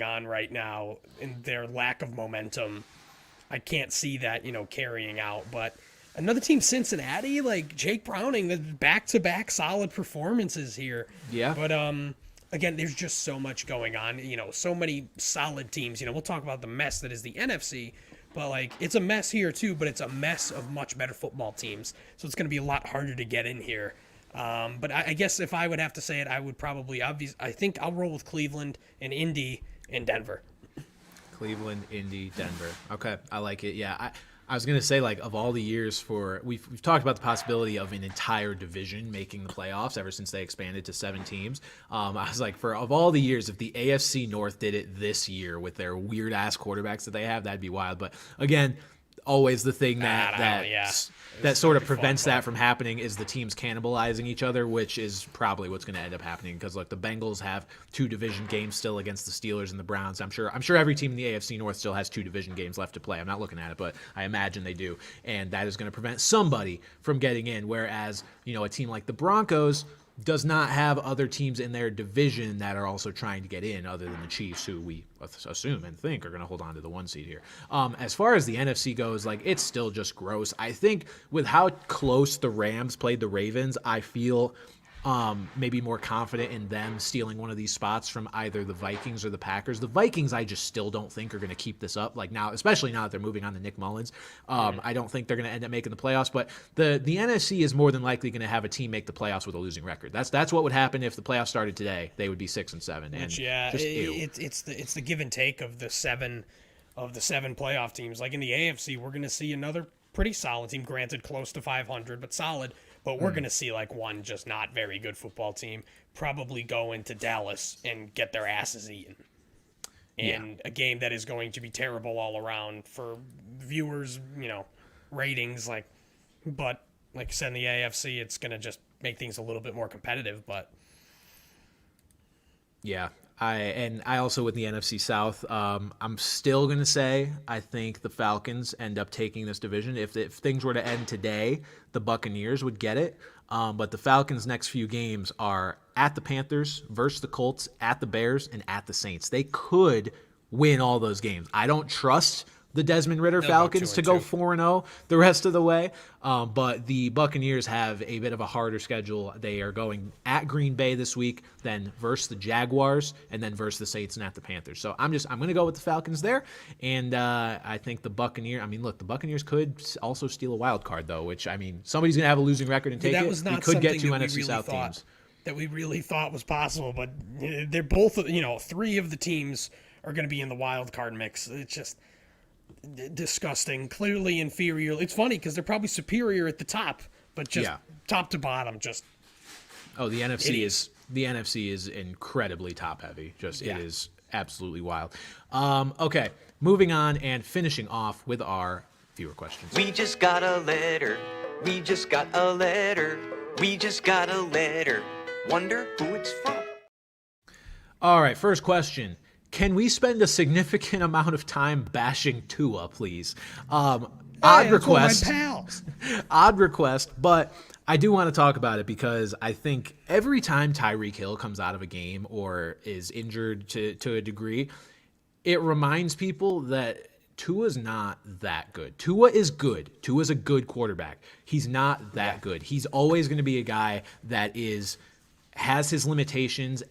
on right now and their lack of momentum. I can't see that carrying out, but. Another team, Cincinnati, like Jake Browning, the back-to-back solid performances here. Yeah. But again, there's just so much going on. So many solid teams. We'll talk about the mess that is the NFC, but like it's a mess here too. But it's a mess of much better football teams. So it's going to be a lot harder to get in here. But I guess if I would have to say it, I would probably I think I'll roll with Cleveland and Indy and Denver. Cleveland, Indy, Denver. Okay, I like it. Yeah. I was going to say, like, of all the years we've talked about the possibility of an entire division making the playoffs ever since they expanded to 7 teams. I was like, of all the years, if the AFC North did it this year with their weird-ass quarterbacks that they have, that'd be wild. But, again, always the thing that sort of prevents that from happening is the teams cannibalizing each other, which is probably what's going to end up happening because look, the Bengals have 2 division games still against the Steelers and the Browns. I'm sure every team in the AFC North still has 2 division games left to play. I'm not looking at it, but I imagine they do, and that is going to prevent somebody from getting in. Whereas a team like the Broncos, does not have other teams in their division that are also trying to get in, other than the Chiefs, who we assume and think are going to hold on to the 1 seed here. As far as the NFC goes, like, it's still just gross. I think with how close the Rams played the Ravens, I feel maybe more confident in them stealing one of these spots from either the Vikings or the Packers. The Vikings, I just still don't think are going to keep this up. Like now, especially now that they're moving on to Nick Mullins, I don't think they're going to end up making the playoffs. But the NFC is more than likely going to have a team make the playoffs with a losing record. That's what would happen if the playoffs started today. They would be 6-7. And it's the give and take of the seven playoff teams. Like in the AFC, we're going to see another pretty solid team, granted close to 500, but solid. But we're going to see like one just not very good football team probably go into Dallas and get their asses eaten in a game that is going to be terrible all around for viewers, ratings. But like I said, in the AFC, it's going to just make things a little bit more competitive. But yeah, I also with the NFC South, I'm still gonna say I think the Falcons end up taking this division. If things were to end today, the Buccaneers would get it. But the Falcons' next few games are at the Panthers, versus the Colts, at the Bears, and at the Saints. They could win all those games. I don't trust the Desmond Ritter Falcons to go 4-0 the rest of the way. But the Buccaneers have a bit of a harder schedule. They are going at Green Bay this week, then versus the Jaguars, and then versus the Saints and at the Panthers. So I'm going to go with the Falcons there. And I think the Buccaneers could also steal a wild card, though, which, somebody's going to have a losing record and take it. We could get two NFC South teams that we really thought was possible, but they're both, 3 of the teams are going to be in the wild card mix. It's just disgusting, clearly inferior. It's funny because they're probably superior at the top, but just top to bottom, just the NFC is incredibly top heavy. It is absolutely wild. Okay, moving on and finishing off with our viewer questions. We just got a letter. We just got a letter. We just got a letter. Wonder who it's from. All right, first question. Can we spend a significant amount of time bashing Tua, please? Odd request, but I do want to talk about it because I think every time Tyreek Hill comes out of a game or is injured to a degree, it reminds people that Tua's not that good. Tua is good. Tua's a good quarterback. He's not that good. He's always going to be a guy that has his limitations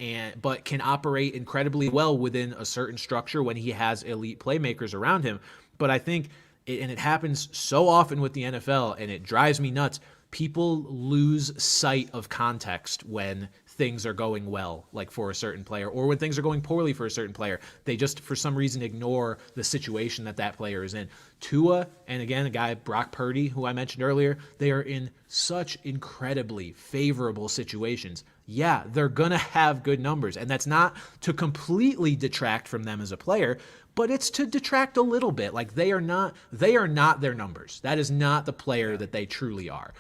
but can operate incredibly well within a certain structure when he has elite playmakers around him. But I think, it happens so often with the NFL, and it drives me nuts, people lose sight of context when things are going well, like for a certain player, or when things are going poorly for a certain player. They just, for some reason, ignore the situation that player is in. Tua, and again, a guy, Brock Purdy, who I mentioned earlier, they are in such incredibly favorable situations. Yeah, they're going to have good numbers, and that's not to completely detract from them as a player, but it's to detract a little bit. Like, they are not their numbers. That is not the player that they truly are.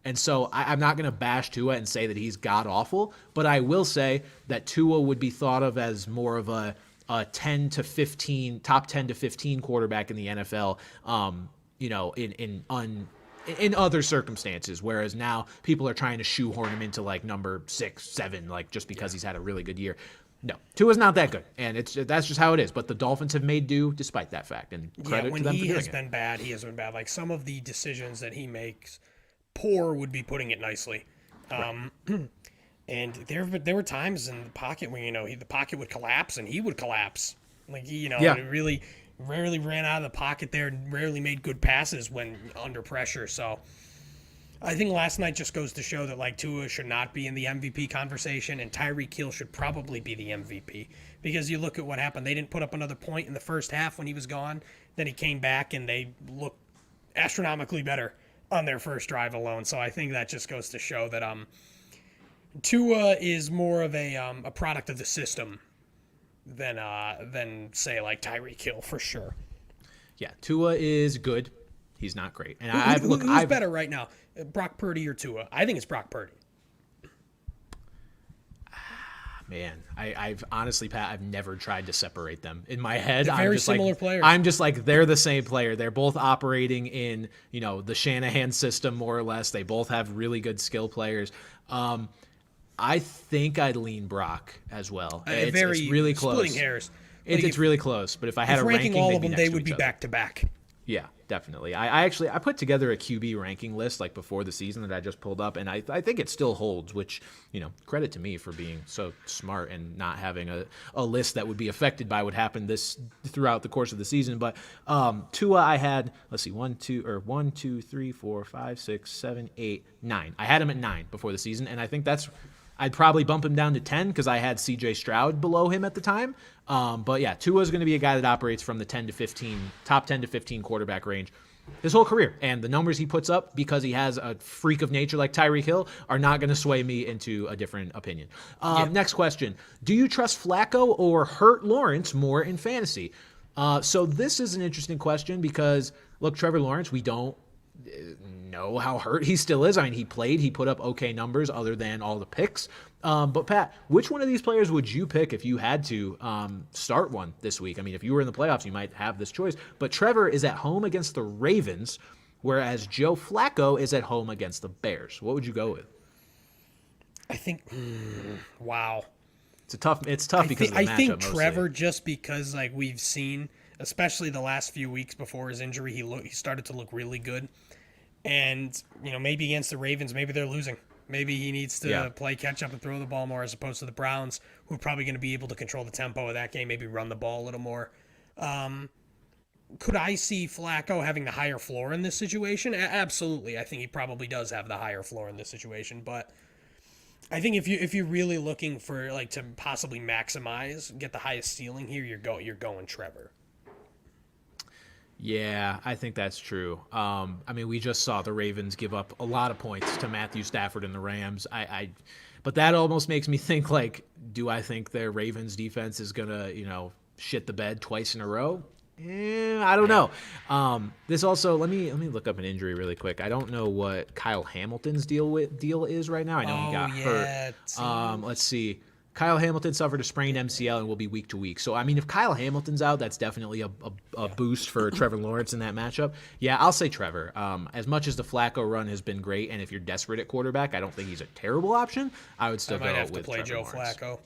And so I'm not going to bash Tua and say that he's god-awful, but I will say that Tua would be thought of as more of a 10 to 15, top 10 to 15 quarterback in the NFL, in other circumstances, whereas now people are trying to shoehorn him into like number 6, 7, like just because he's had a really good year. No, Tua's not that good, and that's just how it is. But the Dolphins have made do despite that fact, and credit to them for doing it. When he has been bad, he has been bad. Like some of the decisions that he makes, poor would be putting it nicely. Right. And there were times in the pocket when the pocket would collapse and he would collapse. Like he really rarely ran out of the pocket there, and rarely made good passes when under pressure. So I think last night just goes to show that like Tua should not be in the MVP conversation, and Tyreek Hill should probably be the MVP, because you look at what happened. They didn't put up another point in the first half when he was gone. Then he came back and they looked astronomically better on their first drive alone. So I think that just goes to show that Tua is more of a product of the system than say like Tyreek Hill for sure. Yeah, Tua is good. He's not great. And who's better right now, Brock Purdy or Tua? I think it's Brock Purdy. Man, I've honestly, Pat, I've never tried to separate them. In my head, They're I'm very just similar like, players. I'm just like, they're the same player. They're both operating in, the Shanahan system, more or less. They both have really good skill players. I think I'd lean Brock as well. It's really close. Splitting hairs. It's really close. But if I had a ranking ranking, all they'd of be them, next they to would each be other. back to back. Yeah, definitely. I put together a QB ranking list like before the season that I just pulled up, and I think it still holds, which, credit to me for being so smart and not having a list that would be affected by what happened throughout the course of the season. But Tua, I had, let's see, 1, 2, 3, 4, 5, 6, 7, 8, 9. I had him at 9 before the season, and I think I'd probably bump him down to 10 because I had CJ Stroud below him at the time. But yeah, Tua is going to be a guy that operates from the top 10 to 15 quarterback range his whole career. And the numbers he puts up, because he has a freak of nature like Tyreek Hill, are not going to sway me into a different opinion. Next question. Do you trust Flacco or hurt Lawrence more in fantasy? So this is an interesting question because, look, Trevor Lawrence, we don't know how hurt he still is. I mean, he put up okay numbers other than all the picks. But Pat, which one of these players would you pick if you had to start one this week? I mean, if you were in the playoffs, you might have this choice. But Trevor is at home against the Ravens, whereas Joe Flacco is at home against the Bears. What would you go with? I think, wow. It's tough because of the matchup. I think mostly. Trevor, just because we've seen, especially the last few weeks before his injury, he started to look really good. And, maybe against the Ravens, maybe they're losing. Maybe he needs to play catch up and throw the ball more as opposed to the Browns, who are probably going to be able to control the tempo of that game, maybe run the ball a little more. Could I see Flacco having the higher floor in this situation? Absolutely. I think he probably does have the higher floor in this situation. But I think if you're really looking for to possibly maximize, get the highest ceiling here, you're going Trevor. Yeah, I think that's true. I mean, we just saw the Ravens give up a lot of points to Matthew Stafford and the Rams. But that almost makes me think, do I think their Ravens defense is gonna, shit the bed twice in a row? I don't know. This also, let me look up an injury really quick. I don't know what Kyle Hamilton's deal is right now. I know he got hurt. Let's see. Kyle Hamilton suffered a sprained MCL and will be week to week. So, I mean, if Kyle Hamilton's out, that's definitely a boost for Trevor Lawrence in that matchup. Yeah, I'll say Trevor. As much as the Flacco run has been great, and if you're desperate at quarterback, I don't think he's a terrible option. I would still go with Trevor Lawrence. I might have to play Joe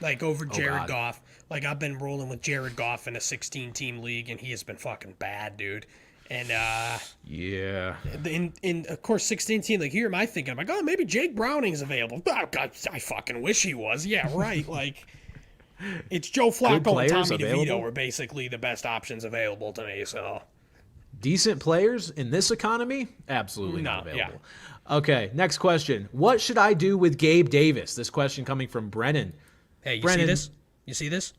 Flacco. Over Jared Goff. I've been rolling with Jared Goff in a 16-team league, and he has been fucking bad, dude. And yeah, in of course 16-team, here am I thinking, I'm like, oh, maybe Jake Browning's available. Oh, God, I fucking wish he was. Yeah, right. It's Joe Flacco and Tommy DeVito are basically the best options available to me. So decent players in this economy, absolutely not available. Yeah. Okay, next question. What should I do with Gabe Davis? This question coming from Brennan. Hey, see this? You see this?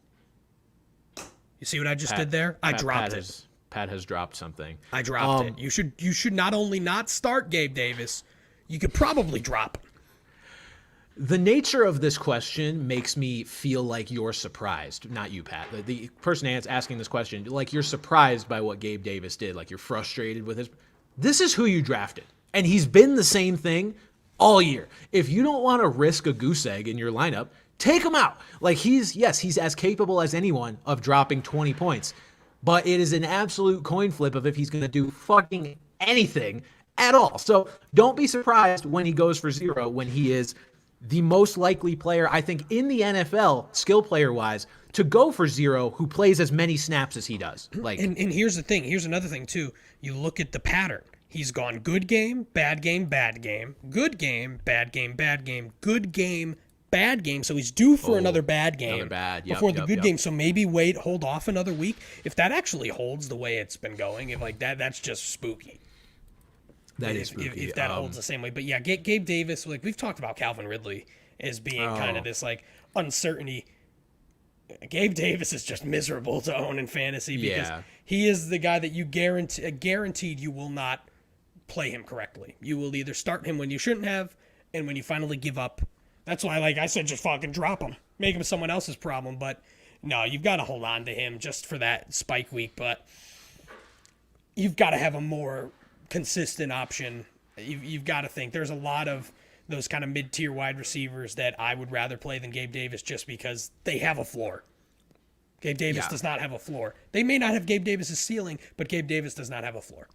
You see what I just did there? I dropped it. Pat has dropped something. I dropped it. You should not only not start Gabe Davis, you could probably drop him. The nature of this question makes me feel like you're surprised. Not you, Pat. The person asking this question, you're surprised by what Gabe Davis did. You're frustrated with his... This is who you drafted. And he's been the same thing all year. If you don't want to risk a goose egg in your lineup, take him out. He's as capable as anyone of dropping 20 points. But it is an absolute coin flip of if he's going to do fucking anything at all. So don't be surprised when he goes for 0, when he is the most likely player, I think, in the NFL, skill player-wise, to go for 0 who plays as many snaps as he does. And here's the thing. Here's another thing, too. You look at the pattern. He's gone good game, bad game, bad game, good game, bad game, bad game, good game, bad game. So he's due for another bad game before the good game. So maybe hold off another week. If that actually holds the way it's been going, if that's just spooky. That is spooky. If that holds the same way. But yeah, Gabe Davis, we've talked about Calvin Ridley as being kind of this uncertainty. Gabe Davis is just miserable to own in fantasy because he is the guy that you guaranteed you will not play him correctly. You will either start him when you shouldn't have, and when you finally give up. That's why, I said, just fucking drop him. Make him someone else's problem. But no, you've got to hold on to him just for that spike week. But you've got to have a more consistent option. You've got to think there's a lot of those kind of mid-tier wide receivers that I would rather play than Gabe Davis just because they have a floor. Gabe Davis does not have a floor. They may not have Gabe Davis's ceiling, but Gabe Davis does not have a floor.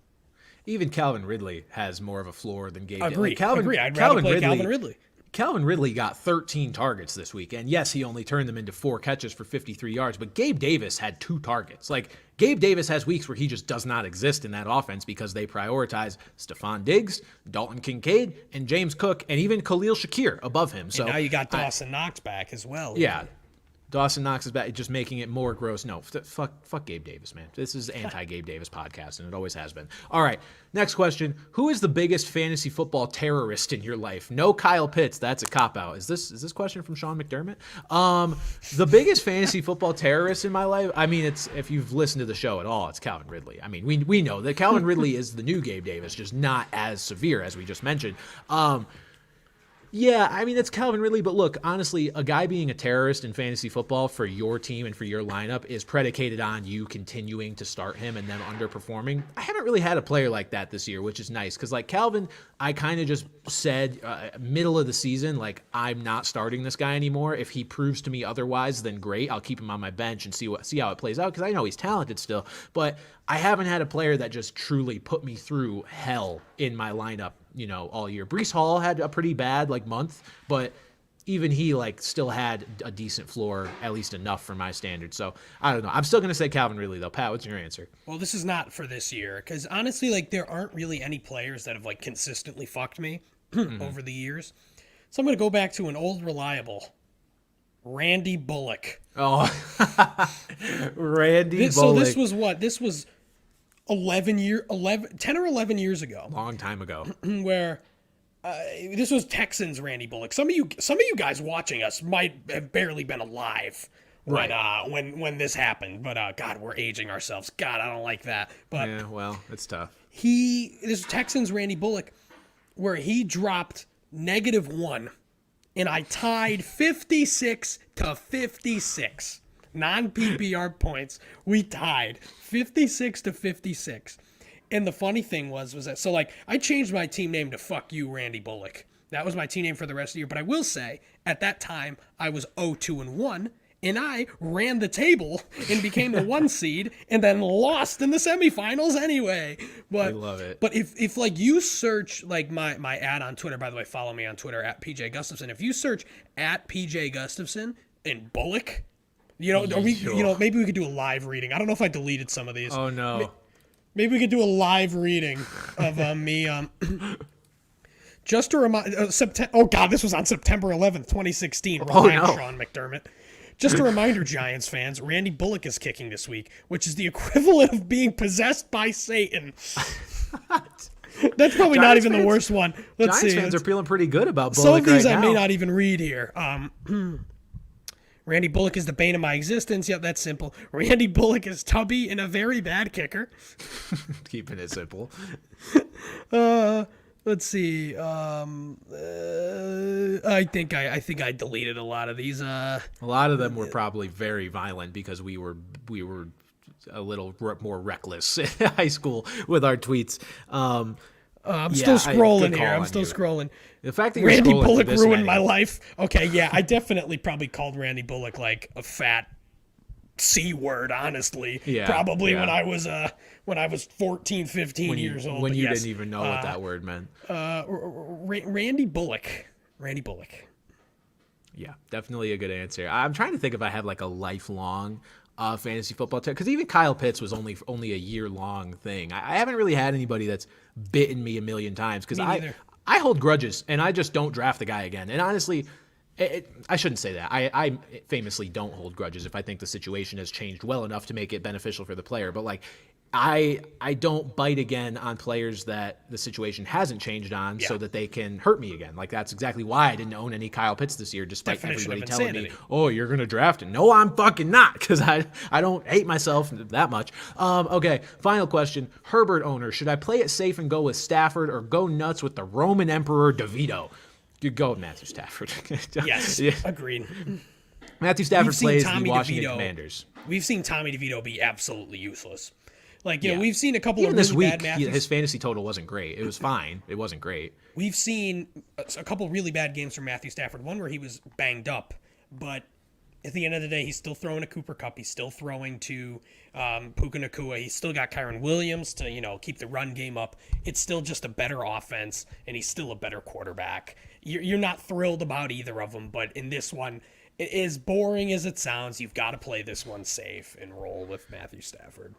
Even Calvin Ridley has more of a floor than Gabe. Agree. Like I'd rather play Calvin Ridley. Calvin Ridley got 13 targets this week, and yes, he only turned them into 4 catches for 53 yards, but Gabe Davis had 2 targets. Like, Gabe Davis has weeks where he just does not exist in that offense because they prioritize Stephon Diggs, Dalton Kincaid, and James Cook, and even Khalil Shakir above him. So and now you got Dawson Knox back as well. Yeah. Dawson Knox is back, just making it more gross. No, fuck Gabe Davis, man. This is anti-Gabe Davis podcast, and it always has been. All right, next question. Who is the biggest fantasy football terrorist in your life? No Kyle Pitts. That's a cop-out. Is this question from Sean McDermott? The biggest fantasy football terrorist in my life, I mean, it's if you've listened to the show at all, it's Calvin Ridley. I mean, we know that Calvin Ridley is the new Gabe Davis, just not as severe as we just mentioned. Yeah, I mean, it's Calvin Ridley, but look, honestly, a guy being a terrorist in fantasy football for your team and for your lineup is predicated on you continuing to start him and them underperforming. I haven't really had a player like that this year, which is nice, because like Calvin, I kind of just said middle of the season, like, I'm not starting this guy anymore. If he proves to me otherwise, then great. I'll keep him on my bench and see how it plays out, because I know he's talented still, but I haven't had a player that just truly put me through hell in my lineup, all year. Breece Hall had a pretty bad month, but even he still had a decent floor, at least enough for my standards. So I don't know. I'm still going to say Calvin Ridley though. Pat, what's your answer? Well, this is not for this year because honestly, there aren't really any players that have consistently fucked me over the years. So I'm going to go back to an old reliable, Randy Bullock. Oh, Randy Bullock. So this was what? This was 10 or 11 years ago. Long time ago. Where this was Texans Randy Bullock. Some of you guys watching us might have barely been alive when this happened. But God, we're aging ourselves. God, I don't like that. But yeah, well, it's tough. This Texans Randy Bullock, where he dropped -1, and I tied 56 to 56. Non-PPR points. We tied 56 to 56. And the funny thing was that, I changed my team name to Fuck You, Randy Bullock. That was my team name for the rest of the year. But I will say, at that time, I was 0-2-1, and I ran the table and became the 1 seed and then lost in the semifinals anyway. But I love it. But if you search, my ad on Twitter, by the way, follow me on Twitter, at PJ Gustafson. If you search at PJ Gustafson and Bullock, maybe we could do a live reading. I don't know if I deleted some of these. Oh, no. Maybe we could do a live reading of me. Just to remind, oh God, this was on September 11th, 2016. Relax, Sean McDermott. Just a reminder, Giants fans, Randy Bullock is kicking this week, which is the equivalent of being possessed by Satan. That's probably Giants not even fans, the worst one. Let's Giants see. fans are feeling pretty good about Bullock Some of these right I may now. not even read here. Randy Bullock is the bane of my existence. Yep, that's simple. Randy Bullock is tubby and a very bad kicker. Keeping it simple. Let's see. I think I deleted a lot of these. A lot of them were probably very violent because we were a little more reckless in high school with our tweets. I'm still scrolling here. I'm still scrolling. The fact that you're Randy scrolling Bullock through this ruined many. my life. Okay, yeah, I definitely probably called Randy Bullock a fat C word, honestly. Yeah, probably yeah. when I was 14, 15 years old. When but you yes, didn't even know what that word meant. Randy Bullock. Randy Bullock. Yeah, definitely a good answer. I'm trying to think if I have a lifelong fantasy football team, because even Kyle Pitts was only a year-long thing. I haven't really had anybody that's bitten me a million times because I hold grudges and I just don't draft the guy again. And honestly, I shouldn't say that. I famously don't hold grudges if I think the situation has changed well enough to make it beneficial for the player. But I don't bite again on players that the situation hasn't changed on so that they can hurt me again. That's exactly why I didn't own any Kyle Pitts this year, despite Definition everybody of telling insanity. me, oh, you're going to draft him. No, I'm fucking not, because I don't hate myself that much. Okay, final question. Herbert owner, should I play it safe and go with Stafford or go nuts with the Roman Emperor DeVito? You go with Matthew Stafford. Yes, Yeah. agreed. Matthew Stafford We've seen plays Tommy the Washington DeVito. Commanders. We've seen Tommy DeVito be absolutely useless. Like, you know, we've seen a couple Even of this really week, bad Matthews. his fantasy total wasn't great. It was fine. It wasn't great. We've seen a couple really bad games from Matthew Stafford. One where he was banged up, but at the end of the day, he's still throwing to Cooper Kupp. He's still throwing to Puka Nacua. He's still got Kyron Williams to, you know, keep the run game up. It's still just a better offense, and he's still a better quarterback. You're not thrilled about either of them, but in this one, as boring as it sounds, you've got to play this one safe and roll with Matthew Stafford.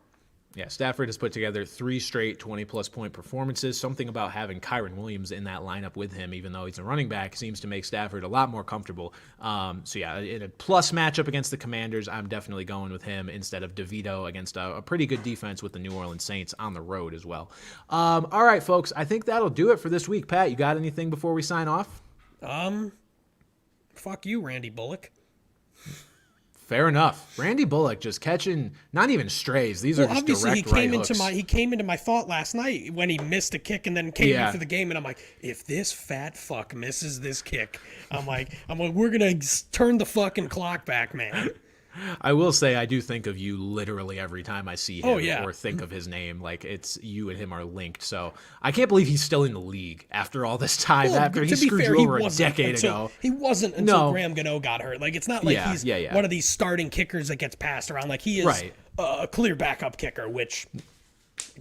Yeah, Stafford has put together 3 straight 20-plus point performances. Something about having Kyron Williams in that lineup with him, even though he's a running back, seems to make Stafford a lot more comfortable. So, yeah, in a plus matchup against the Commanders, I'm definitely going with him instead of DeVito against a pretty good defense with the New Orleans Saints on the road as well. All right, folks, I think that'll do it for this week. Pat, you got anything before we sign off? Fuck you, Randy Bullock. Fair enough. Randy Bullock just catching not even strays. These are just Obviously, direct right hooks. he came into my thought last night when he missed a kick and then came in for the game, and I'm like, if this fat fuck misses this kick, I'm like, we're gonna turn the fucking clock back, man. I will say I do think of you literally every time I see him yeah. or think of his name. Like, it's you and him are linked. So I can't believe he's still in the league after all this time. Well, after he to be screwed fair, you he over a wasn't decade until- ago. He wasn't until No. Graham Gano got hurt. Like, it's not like he's one of these starting kickers that gets passed around. Like, he is Right. a clear backup kicker, which I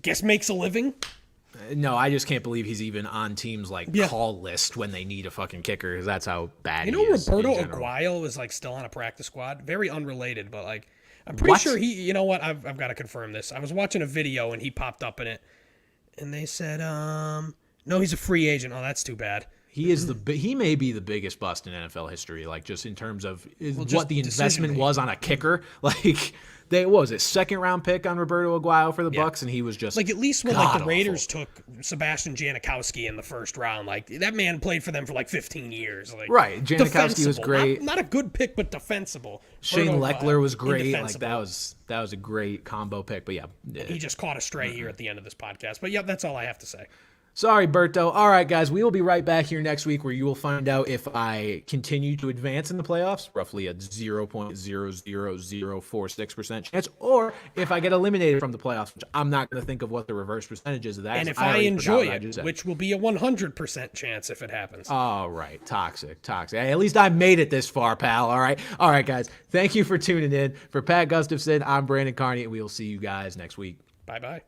guess makes a living. No, I just can't believe he's even on teams like call list when they need a fucking kicker, because that's how bad You he know, is. in Roberto general. Aguayo is like still on a practice squad. Very unrelated, but like I'm pretty sure he. You know what? I've got to confirm this. I was watching a video and he popped up in it, and they said, no, he's a free agent. Oh, that's too bad. He is he may be the biggest bust in NFL history, like just in terms of just what the investment decision-making. was on a kicker. Like, what was it, second round pick on Roberto Aguayo for the Bucks, and he was just Like, at least when like the god-awful. Raiders took Sebastian Janikowski in the first round, like that man played for them for like 15 years. Like, Right, Janikowski was defensible. great. Not a good pick, but defensible. Shane Roberto Leckler Aguayo, was great. Like indefensible. that was a great combo pick. But yeah, He just caught a stray here at the end of this podcast. But yeah, that's all I have to say. sorry, Berto. All right, guys, we will be right back here next week where you will find out if I continue to advance in the playoffs, roughly a 0.00046% chance, or if I get eliminated from the playoffs, which I'm not going to think of what the reverse percentage is of that. And if I I already enjoy forgot what I just it, said. which will be a 100% chance if it happens. All right, toxic. Hey, at least I made it this far, pal. All right, guys. Thank you for tuning in. For Pat Gustafson, I'm Brandon Carney, and we will see you guys next week. Bye-bye.